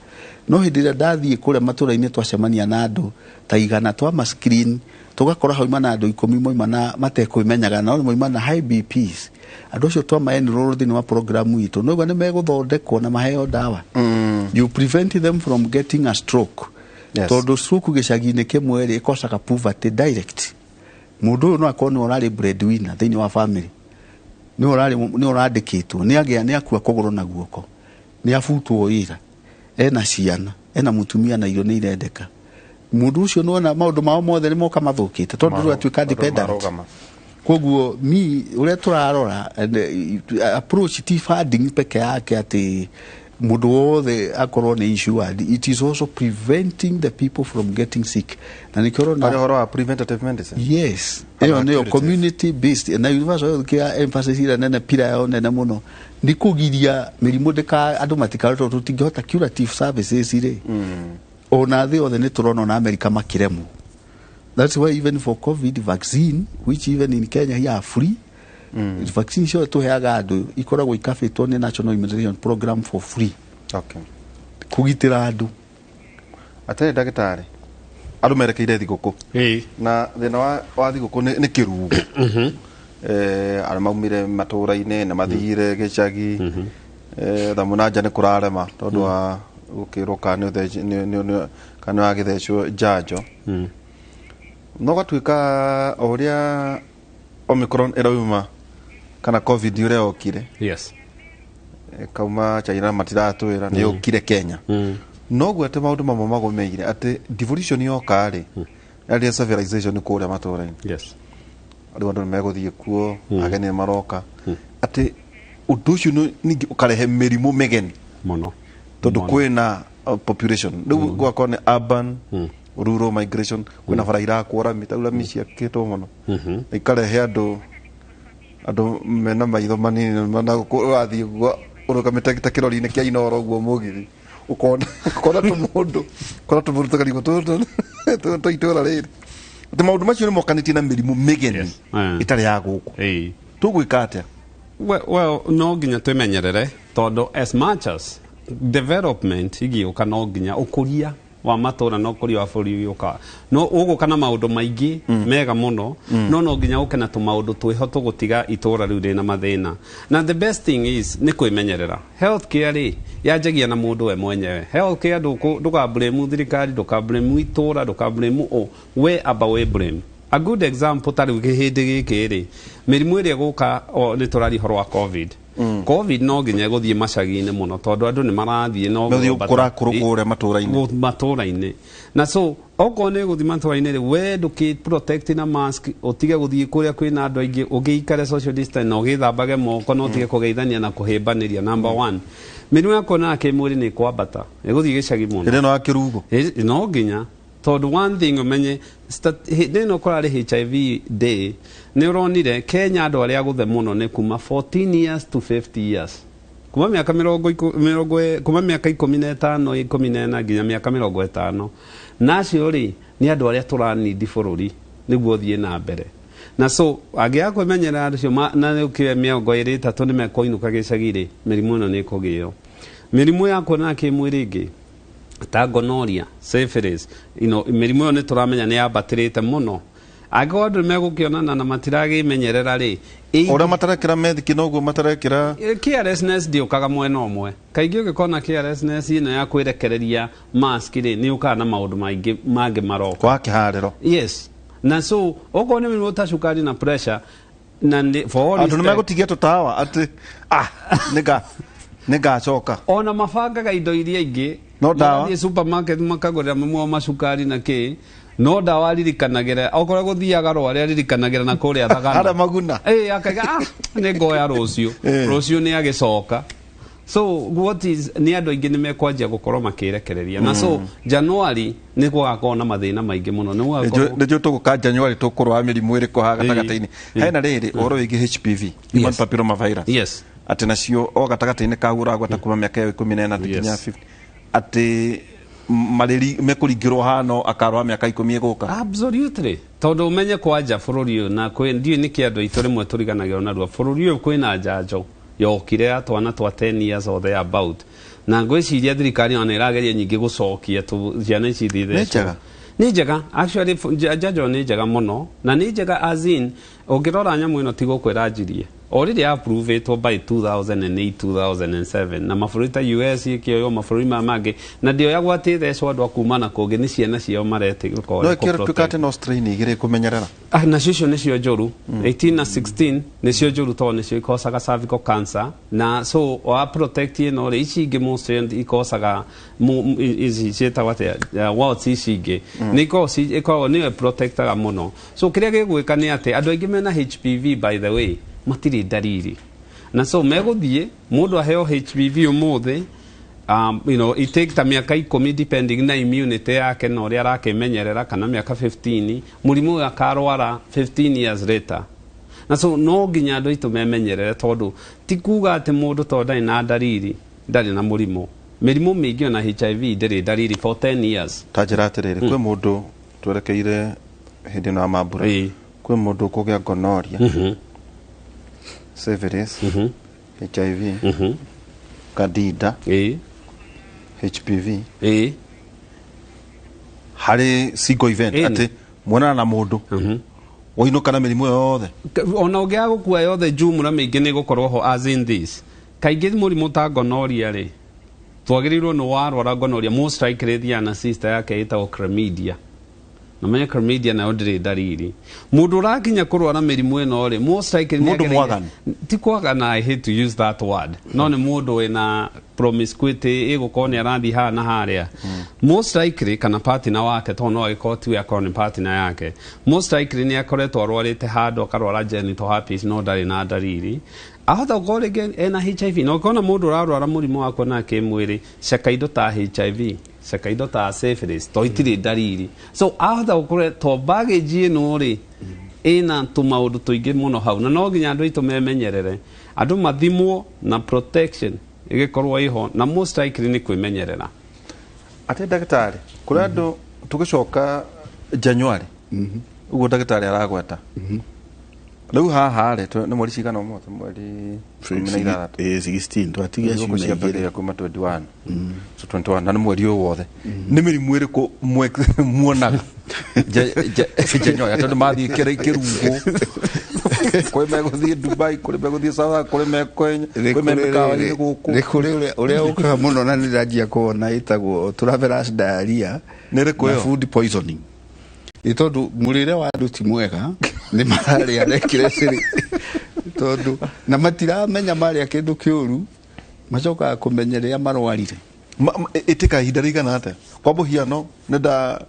no hĩndĩ ĩrĩa ndathiĩ kũrĩa matũũra-inĩ twacemania na andũ ta igana twa screen tũgakora hauma na andũ 10 moima na matekwĩmenyaga na moima na high BPs andũ acio twama enroll thĩinĩ wa programu itũ no nĩ megũthondekwo na maheo ndawa you prevent them from getting a stroke tondũ stroke gĩcagi-inĩ kĩmwe rĩ ĩkocaga poverty direct mũndũ ũyũ no akorwo nĩ ũrarĩ breadwinner thĩinĩ wa family nĩ ũrandĩkĩtwo nĩ akua kũgũrũ na guoko nĩ abutwo wĩra ena ciana ena mutumia na irio nĩ irendeka mundu ucio nona maundu mao mothe ni moka mathukite tondu rwa tuika dependent koguo ure turarora approach ti funding peke yake ati mundu wothe akorwo ni insured it is also preventing the people from getting sick na nikoro na preventative medicine yes no community based na universal health care emphasis ira nene pira yao nene muno ni kugiria mirimu ndeka andu matikaroto tutingihota curative services ire ona thĩ othe nĩ tũrona na America makiremu that's why even for COVID vaccine which even in Kenya here are free vaccine cio tũheaga andũ ikoragwo ikabĩtwo nĩ National Immunization Program for free okay kugitĩra andũ atĩ ndagĩtarĩ andũ merekeire thigũkũ na thĩna wa thigũkũ nĩ kĩrugo arĩa maumire matũũra-inĩ na mathire gĩcagi thamũnanja nĩ kũrarema tondũ wa ukiruka kana wagithecwo njanjo no gatuika uria Omicron irauma kana COVID uria okire yes kauma China matiratwira ni okire Kenya no gwete maundu mamwe magomeire ati devolution yokari area civilization kuria matũũra-inĩ yes andu meguthie kuo ageni maroka ati undu ucio ningi ukarehe mĩrimũ mĩgeni muno tondu kwina population riu gwakwa ni urban rural migration kwina bara irakũra mitaura mĩcia kĩtwo muno ikarehe andu mena maitho manini mana wathie uroka mitekita kirori-inĩ kia inoro guo mugithi ukona tũmũndũ tũkarigo tũ itũra rĩrĩ ati maundu macio nĩ mokanitie na mĩrimũ mĩgeni itarĩ ya gũkũ tũgwĩka atĩa well no nginya twĩmenyerere tondu as much as development igĩũka no nginya ũkũria wa matũũra na ũkũria wa bũrũri ũgĩũka no ũgũka na maũndũ maingĩ mega mũno no nginya ũke na tũmaũndũ twĩho tũgũtiga itũũra rĩu rĩna mathĩna na the best thing is nĩ kwĩmenyerera health care rĩ yanjagia na mũndũ we mwenyewe health care ndũkablame thirikari ndũkablame itũũra ndũkablame we amba we blame a good example tarĩ hĩndĩ gĩkĩ rĩ mĩrimũ ĩrĩa gũka nĩ tũrari horo wa COVID COVID no nginya gũthiĩ macagi-inĩ mũno tondũ andũ nĩ marathiĩ no kũrĩa matũũra-inĩ na so okorwo nĩ gũthiĩ matũũra-inĩ rĩ we ndũkĩ-protect na mask ũtige gũthiĩ kũrĩa kwĩna andũ aingĩ ũgĩikare social distance na ũgĩthambage moko no ũtige kũgeithania na kũhĩmbanĩria number one mĩrimũ ya kuonana kĩmwĩrĩ nĩ kwambata ĩgũthiĩ gĩcagi mũno ĩno ya kĩrugo no nginya tondu one thing umenye nino kũrarĩ HIV day nĩ ũronire Kenya andũ arĩa gũthe mũno nĩ kuma 14 years to 50 years kuma mĩaka kuma mĩaka 15 14 nginya mĩaka 50 nacio rĩ nĩ andũ arĩa tũranidi bũrũri nĩguo thiĩ na mbere na so angĩaga kwĩmenyerera andũ acio na ũkĩoya mĩongo ĩrĩ ĩtatũ nĩ mekũinũka gĩcagi rĩ mĩrimũ ĩno nĩ ĩkũgĩo mĩrimũ ya kuonana kĩmwĩrĩ ĩngĩ ta gonorrhea syphilis mĩrimũ ĩyo nĩ tũramenya nĩ yambatĩrĩte mũno angĩkorwo andũ megũkĩonana na matiragĩmenyerera rĩ ũrĩa matarekĩra methiki noguo matarekĩra carelessness ndĩũkaga mwena ũmwe kaingĩ ũngĩkorwo na carelessness ĩno ya kwĩrekereria mask rĩ nĩ ũkaga na maũndũ mangĩ maroka kwa kĩharĩro yes na so okorwo nĩ mĩrimũ ta cukari na pressure na for andu nimegutigia tutawa ati nega coka ona mabangaga indo iria ingi no dawa magathiĩ supermarket makagũrĩra mamwe macukari na kĩ no dawa ririkanagira okorwo guthiaga rware ririkanagira na kũrĩa thagana hara maguna akaiga nĩ ngoya rũciũ nĩ agĩcoka. So what is ni andu aingi ni mekwanjia gukorwo makirekereria na so January ni gugakorwo na mathina maingi muno ni gugakorwo ndio tuguka January tukurwa mirimu iri kuhaga gatagateini hena riri oro wigi HPV human papilloma virus yes ati nacio o gatagateini kahura gwata kuma miaka ya 14 nginya 50 ati mariri mekuringirwo hano akarwa miaka 10 guka absolutely tondu umenye kwanja bururi uyu na kwi ndiu ni kiandu itu rimwe turiganagirwo na ruo bururi uyu kwina njanjo yokire atwana twa 10 years or there about na ngwiciria thirikari ona irageria nyingi gucokia tu ciana ici thithe ni njega actually njanjo ni njega muno na ni njega as in ungirora nyamu ino tigo kwirajirie already approved by 2008 2007 na mabũrũri ta US ikioyo mabũrũri mamage na ndio yagwatire cwa andũ akumana kũngĩ ni ciana ciao marete gũkorwo no kero tukate no strain igire kumenyerera na cicio nicio njũru 18 na 16 nicio njũru to nicio ikosaga cervical cancer na so wa protect no ri ici ingĩ most ikosaga ici cietagwo warts ici ingĩ niko ni protectaga muno so kiria gĩgwĩka nĩ atĩ andũ aingĩ mena HPV by the way matiri dariri na so meguthie mundu aheo HPV umuthi it take ta miaka 10 depending na immunity yake na uria arakimenyerera kana miaka 15 murimu akarwara 15 years later na so no nginya andu itu memenyerere tondu ti kuga ati mundu to ndari na dariri ndari na murimu mirimu mingi na HIV ndiri dariri for 10 years tajira atiriri kwi mundu twerekeire hindi na mambura kwi mundu kugia gonorrhea syphilis HIV candida HPV hari single event ati mwana na mundu oinuka na mirimu yothe ona ungia gukua yothe jumla mingi ni gukorwo ho as in this kaingi murimu ta gonorrhea ri twagirirwo no warwara gonorrhea most likely thiana sister yake ita chlamydia na manya chlamydia na ndiri dariri mundu rakinya kurwara mirimu ino ri most likely mundu mwaganu ti kwagana I hate to use that word no ni mundu wina promiscuity igukorwo ni arathi ha na haria most likely kana partner wake to no agiko tu akoro ni partner yake most likely ni akoretwo arwarite handu akarwara genital herpes no ndari na dariri ahota gukore ena HIV no kona mundu ararwara murimu wako na kimwiri cakaindo ta HIV cakaindo ta syphilis to itiri dariri so ahota gukore to baggage ino ri ina tumaundu tuingi muno hau na no nginya andu itu memenyerere andu mathimwo na protection igikorwo iho na most likely ni kwimenyerera ate daktari kuri andu tugicoka January ugo daktari aragweta riu haha ri ni mweri cigana umothe mweri 16 twatigia ciumia igiri kuma 21 so 21 na ni mweri uyu wothe ni mirimu iriku muonaga January atondo mathi kirungu kuri meguthie Dubai kuri meguthie South kuri mekwenya kuri memekawani guku ni kuri uria ukaga muno na ni rajia kuona itagwo travelers diarrhea ni riku food poisoning itondu murire wa andu ti mwega ni malaria rekire siri tondu na matiramenya maria kindu kiuru macoka kumenyerea marwarire itika ihinda rigana ate kwa muhiano nenda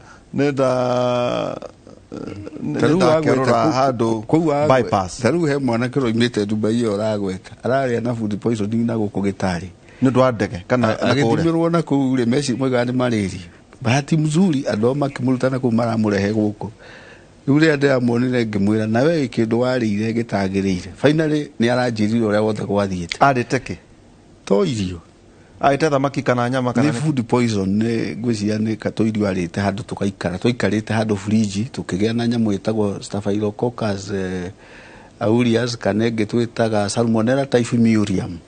handu bypass taru he mwana kiro imite Dubai yo ragweta araria na food poisoning na guku gitari ni ndo ndege kana agitimirwo na ku ri meci mwega ni malaria bahati mzuri andũ makimurutana ku maramurehe guku ule ndia monire ngimwira nawe kindu warire gitagirire finally ni aranjirire uria wothe gwathiete ariteke to irio aite thamaki kana nyama kana food poison ne ngwiciria ni katoirio arite handu tukaikara twikarite handu fridge tukigia na nyamu itagwo staphylococcus aureus kanenge twitaga salmonella typhimurium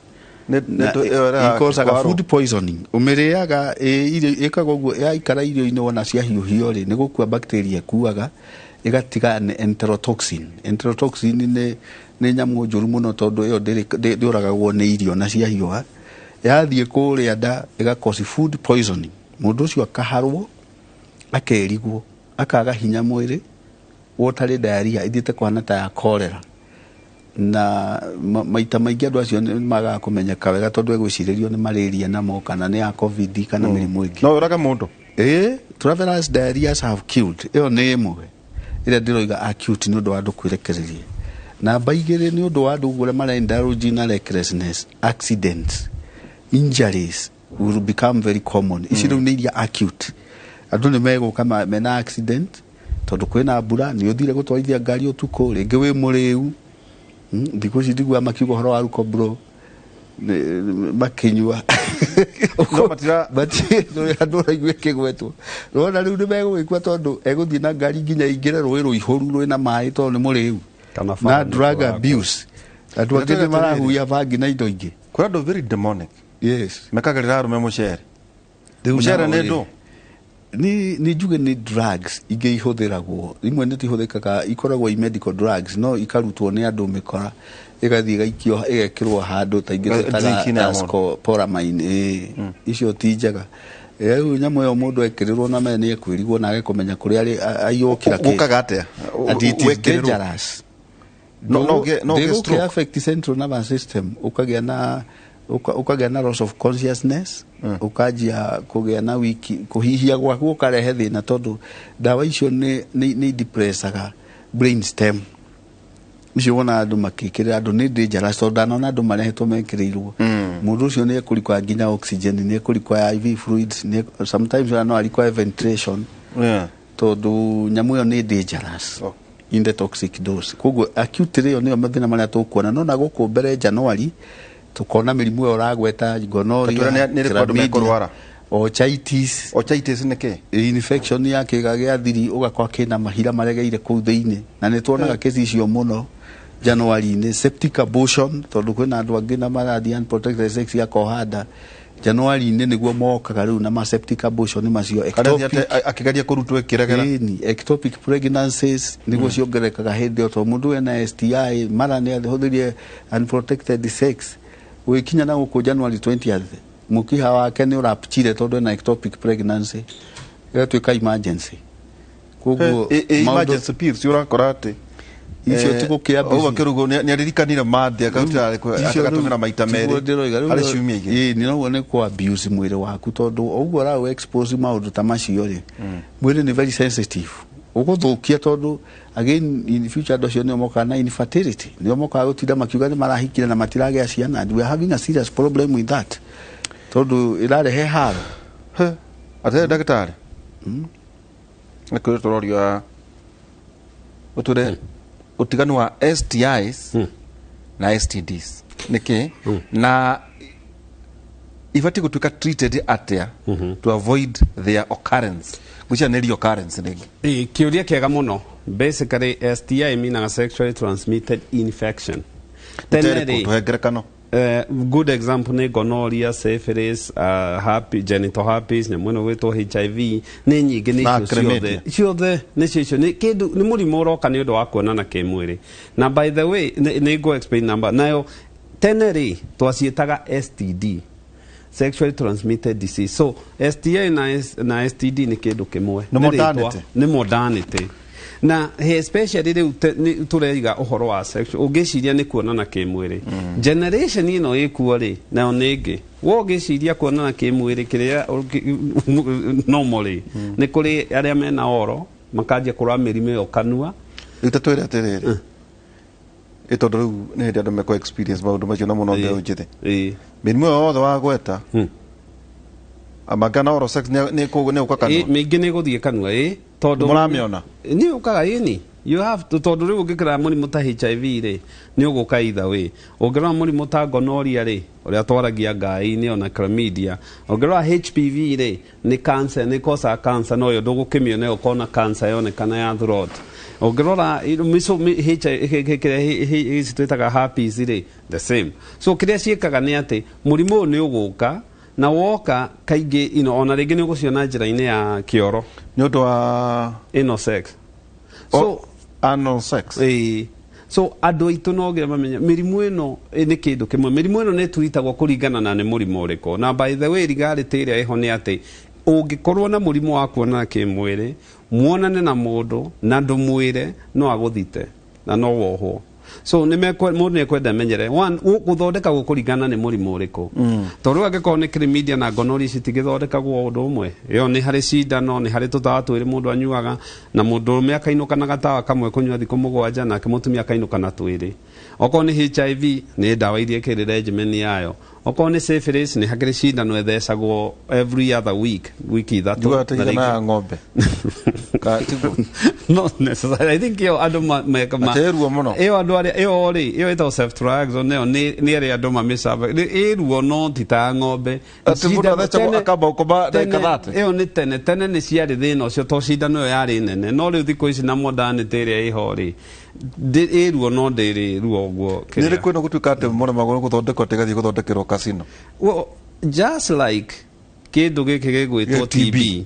ikosaga food poisoning umiriaga irio ikagwo guo yaikara irio ino wona cia hiuhio ri ni gukua bacteria kuaga igatiga enterotoxin ni nyamu njuru muno tondu iyo ndiuragagwo ni irio na cia hiuha yathie kuria nda igakosi food poisoning mundu ucio akaharwo akerigwo akaga hinya mwiri wotari diarrhea ithite kwana ta ya cholera na maita maingĩ andũ acio nĩ magaga kũmenyeka wega tondũ egwĩcirĩrio nĩ malaria namo kana nĩ ya covid kana mĩrimũ ĩngĩ no ũraga mũndũ travelers diarrheas have killed ĩyo nĩ ĩmwe ĩrĩa ndĩroiga acute nĩ ũndũ wa andũ kwĩrekereria namba igĩrĩ nĩ ũndũ wa andũ ũrĩa mara-indulge na recklessness accidents injuries will become very common ici rĩu nĩ iria acute andũ nĩ megũka mena accident tondũ kwĩna mbura nĩ ũthire gũtwarithia ngari ũtukũ rĩngĩ wĩ mũrĩu thikũ ici ndigua makiuga ũhoro wa ruko bro makinyua andũ raigua kĩgwetwo rona rĩu nĩ megũgĩkua tondũ egũthiĩ na ngari nginya ingĩre rũĩ rũihũru rwĩna maĩ tondũ nĩ mũrĩu na drug abuse andũ angĩ nĩ marahuia bangi na indo ingĩ kwĩ andũ very demonic yes mekagĩrĩra arũme mũcere mũcere nĩ ndũ ni njuge ni drugs ingĩ ihũthĩragwo imwe nĩ tihũthĩkaga ikoragwo i medical drugs no ikarutwo nĩ andũ mĩkora ĩgathiĩ gaikio ĩgekĩrwo handũ ta ingĩ tũtaga scopolamine icio ti njega rĩu nyamũ ĩyo mũndũ ekĩrĩrwo na mene nĩ ekwĩrigwo na agĩkũmenya kũrĩa aiyũkĩra gũkaga atĩa dangerous no get affect central nervous system ukagĩa na loss of consciousness ukajia kugĩa na wiki kuhihia gwaku ukarehe thina tondu dawa icio ni depressaga brain stem icio wona andu makikirira andu ni dangerous tondu ndanona andu marehetwo mekirirwo mundu ucio ni ekurikwa nginya oxygen ni ekurikwa IV fluids sometimes no require ventilation tondu nyamu yo ni dangerous in the toxic dose koguo acute rio ni mathina maria tukuona no na guku mbere January tukona mirimu yo ragweta gonorrhea otitis nĩkĩ infection ya kĩga gĩa thiri ugakwa kĩna mahira maregeire kũu thĩinĩ na nĩ tuonaga kesi icio mũno January-inĩ septic abortion tondu kwĩna andũ angĩ na marathi unprotected sex ya kohanda January-inĩ nĩguo mokaga rĩu na septic abortion macio akĩgeria kũrutwo ĩkĩregera ectopic pregnancies nĩguo ciongerekaga hĩndĩ o mũndũ ena STI mara nĩ ahũthĩrie unprotected sex wikinya na guku January 20th mukiha wake ni urapchire tondu na ectopic pregnancy yatuika emergency koguo emergency pills urakora ati icio tugukia uga kirugo ni aririkanire mandi akatumira maita meri ari ciumia igĩ ni no ne kwa abuse mwiri waku tondu uguo ra expose maundu ta macio ri mwiri ni very sensitive uguthukia tondu again in future docio ni moka na infertility ni moka gutinda makiuga ni marahikire na matirage ciana and we are having a serious problem with that tondu irarehe haro ate daktari akũroria uture utiganu wa STIs na STDs niki na ifati gutuika treated atia to avoid their occurrence which are reoccurrence nigi kiuria kiega muno basically STI meaning a sexually transmitted infection tuhengerekano good example ni gonorrhea syphilis genital herpes nyamuno gwitwo HIV ni nyingi ni ciothe ni cio ni kindu ni murimu uroka ni undu wa kuonana kimwiri na by the way ni go explain number nayo teneri twacietaga STD sexually transmitted disease so STI na STD ni kindu kimwe ni modernity na especially rĩu tureiga ũhoro wa sexual ũngĩciria nĩ kuonana kĩmwĩrĩ generation ĩno ĩkuo rĩ nayo nĩ ĩngĩ wo ũngĩciria kuonana kĩmwĩrĩ kĩrĩa normally nĩ kũrĩ arĩa mena oro makanjia kũrũa mĩrimũ ĩyo kanua itatwĩra atĩrĩrĩ ĩtondũ rĩu nĩ hĩndĩ andũ meko experience maũndũ macio na mũno mbeũ njĩthĩ mĩrimũ ĩyo yothe wa gweta amagana oro sex ni uka kanua mingi ni guthie kanua tondu muramiona ni ukaga ni you have to tondu riu ngikira murimu ta HIV ri ni uguka either way ungirwa murimu ta gonorrhea ri uria twaragia ngai-ini ona chlamydia ungirwa HPV ri ni cancer ni kosa cancer no yo ndugukimione ukona cancer yonekana ya throat ungirora miso HIV twitaga herpes ri the same so kiria ciekaga ni ati murimu ni uguka na woka kaingĩ ona rĩngĩ nĩ ũgũciona njĩra-inĩ ya kĩoro nĩ ũndũ wa anal sex so anal sex so andũ aitũ no nginya mamenye mĩrimũ ĩno nĩ kĩndũ kĩmwe mĩrimũ ĩno nĩ tũritagwo kũringana na nĩ mũrimũ ũrĩkũ na by the way reality ĩrĩa ĩho nĩ atĩ ũngĩkorwo na mũrimũ wa kuonana kĩmwĩrĩ muonane na mũndũ na ndũmwĩre no agũthite na no wohwo so mundu ni kwenda menyere one guthondeka gukuringana ni murimu uriku tondu angikorwo ni chlamydia na gonorrhea citigithondekagwo undu umwe iyo ni hari cindano ni hari tutawa twiri mundu anyuaga na mundu urume akainuka na gatawa kamwe kunyua thiku 7 na mutumia akainuka na twiri okorwo ni HIV ni ndawa iria kiri regimen yayo okorwo ni syphilis ni hakiri cindano ethecagwo every other week wiki ithatu na ng'ombe not necessarily. I think yo andu materuo muno iyo andu ari iyo ri iyo ito self triaxone ni ari andu mamisaba iruo no tita ng'ombe atibuda thecha akamba ukoba dakika 30 iyo ni tene ni ciari thina ucio to cindano yari nene no riu thiko ici na modernity ria iho ri iruo no ndiri ruo guo nire kwino gutuika ate mona magoro guthondekwo tigathi guthondekerwo casino well just like kindu giki gigwitwo TB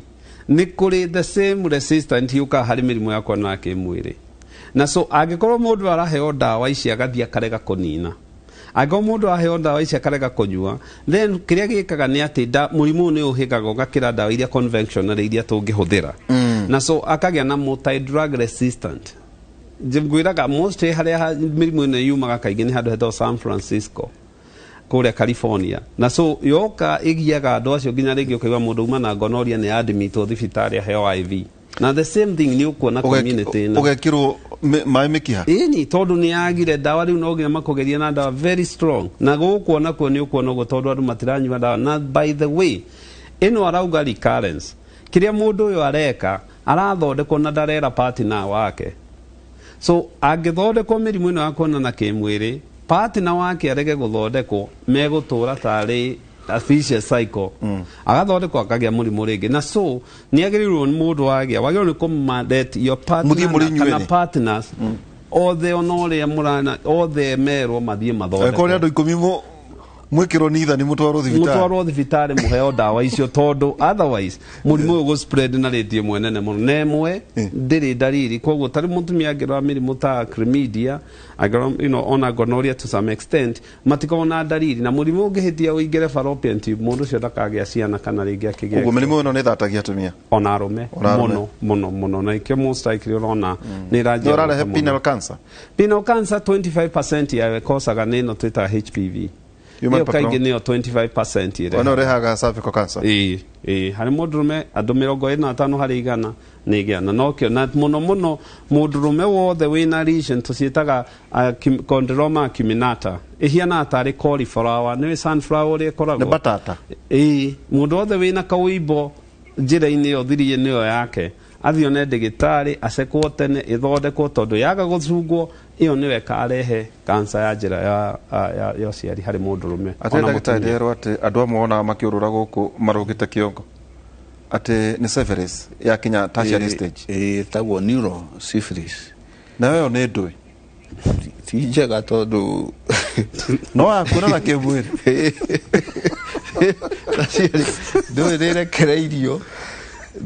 ni kuri the same resistant yuka hari mirimu yakwa na kimwiri na so agikorwo mundu araheo ndawa ici agathia akarega kunina ago mundu araheo ndawa ici akarega kunyua then kiria gikaga ni ati murimu ni uhigaga ugakira ndawa iria conventional iria tungihuthira na so akagia na multi drug resistant jimgwiraga most haria mirimu ni yumaga kaingi ni handu hetwo San Francisco kuria California na so yoka igiaga andu acio nginya ringi ukaiwa mundu uma na gonorrhea ni admitwo thibitari heo IV na the same thing ni ukuona community na ugekirwo mai mikiha ni tondu ni agire dawa riu no nginya makugeria na dawa very strong na gukuona ko ni ukuona go tondu andu matiranywa dawa na by the way ino arauga recurrence kiria mundu uyu areka arathondekwo na ndarera partner wake so agithondekwo mirimu ino yakona na kimwiri partner wake arege guthondekwo megutura tari a vicious cycle agathondekwo akagia murimu ringi na so ni agirirwo ni mundu agia wagirwo ni kumandate your partner kana partners othe onoria murana othe merwo mathie mathondekwo ko ni andu 10 mwikiro nitha ni mutwaro thibitari muheo ndawa icio tondu otherwise murimu ugo spread na rate imwe nene muno nemwe ndiri dariri koguo tari mutumia agirwa mirimu ta chlamydia agirwa ona gonorrhea to some extent matikona dariri na murimu ungihitia uingire fallopian tube mundu cio ndakagia ciana kana ringi akigia uguo mirimu ino ni thatagia atumia ona arume muno na ikio most likely urona ni raji urarehe penile cancer 25% yawe kosaga nino twita HPV yo kaingi niyo 25% ire ono rehaga cervical cancer hari mundurume andu 45 hari igana nigiana nokio na muno mundurume wothe wina lesion tuciitaga condyloma acuminata ihiana atari cauliflower ni sunflower ri koragwo ni batata mundu wothe wina kawibo njira-ini yo thirie-ini yo yake athio ne ndagitari acekwo tene ithondekwo tondu yaga gucungwo iyo niwe karehe kansa ya njira ya ciari hari mundurume ati ndagitari ero ati andu amwe ona makiurura guku marugite kiongo ati ni syphilis ya kinya tertiary stage tagwo neurosyphilis na wewe ni ndui ti njega tondu no akuna na kimwiri ndui rirekereirio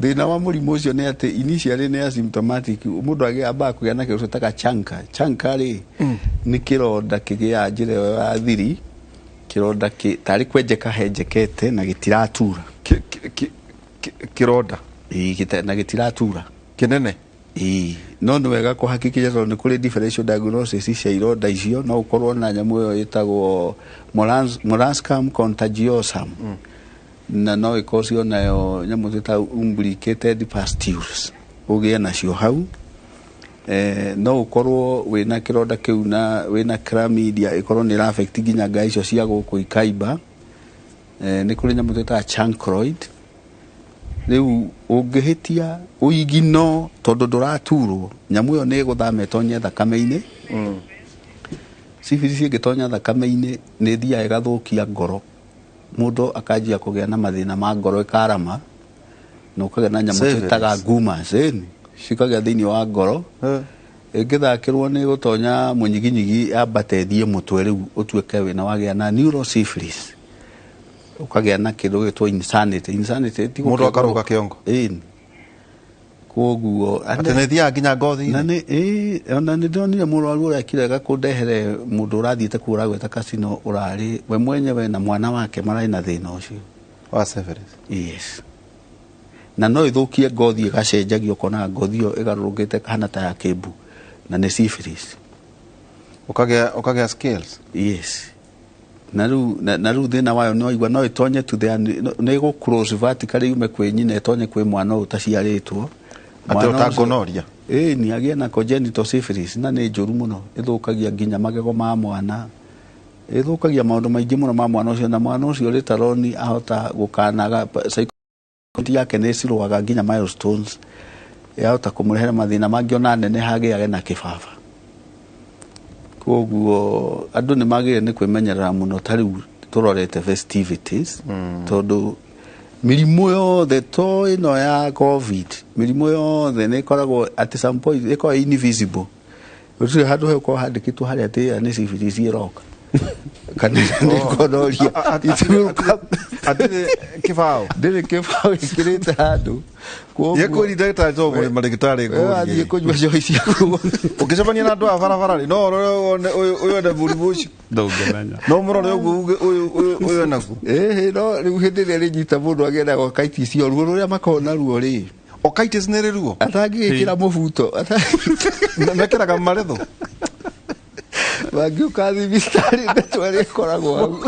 thina wa murimu ucio ni ati initially ni asymptomatic mundu agiamba kugia na kiru taka chanka ri ni kironda kigia njira ya thiri kironda tari kwenjeka henjekete na gitiratura kironda na gitiratura kinene no ni wega kuhakikisha tondu ni kuri differential diagnosis cia ironda icio no ukorwo na nyamu iyo itagwo molluscum contagiosum na no ikocio nayo nyamu zita umbilicated pustules ugie nacio hau no ukorwo wina kironda kiu na wina chlamydia ikorwo ni affect ginya ga icio cia guku ikaiba ni kuri nyamu zita chancroid riu ungihitia uigino tondu nduraturwo nyamu iyo ni guthame tonye thakame-ini syphilis ingitonya thakame-ini ni thia igathukia ngoro mundu akajia kugia na mathina ma ngoro ikarama no ukagia na nyamu twitaga nguma cikagia thiini wa ngoro ingithakirwo ni gutonya munyiginyigi ambatethie mutwe riu utuike wina wagia na neurosyphilis ukagia na kindu gitwo insanity ti mundu akaruga kiongo koguo ati ne thia nginya ngothi na ni ona ni ndonire murwaru uria kirega kundehere mundu urathiite kura gweta casino urari we mwenyewe na mwana wake marai na thina ucio wa syphilis yes na no ithukie ngothi igacenjagio kona ngothi iyo igarurukite kana ta ya kimbu na ni syphilis ukagea skills. Yes. Na ru thina wayo no igwa no itonye to the ne go cross vertically ume kwe nyina itonye kwe mwana utaciaritwo mwana utagonoria ni agia na congenital syphilis na ne njuru muno ithukagia nginya magego ma mwana ithukagia maundu maingi muno ma mwana ucio na mwana ucio ritaroni ahota gukanaga psychology yake ne cirwaga nginya milestones yahota kumurehera mathina mangi ona nene hagiage na kibaba koguo andu ni magire ni kwimenyerera muno tari turorete festivities tondu mirimu yothe to ino ya covid mirimu yothe ni koragwo at some point iko invisible utu handu he ko handikitwo haria ati ni syphilis iroka kana ni konoria atire kibao ndire kibao ikirite handu yeko ni ndagitari to muri marigitari ngo athie kunywa joy ciaku ukicemania na andu a barabara no uyu na buribuci ndongemenya no murore uyu naku no riu hindi ria rinyita mundu agenda okitis cio ruo ruria makona ruo ri okitis ni ruo atangikira mubuto mekiraga maretho bangiuka thibitari ndetu aria koragwo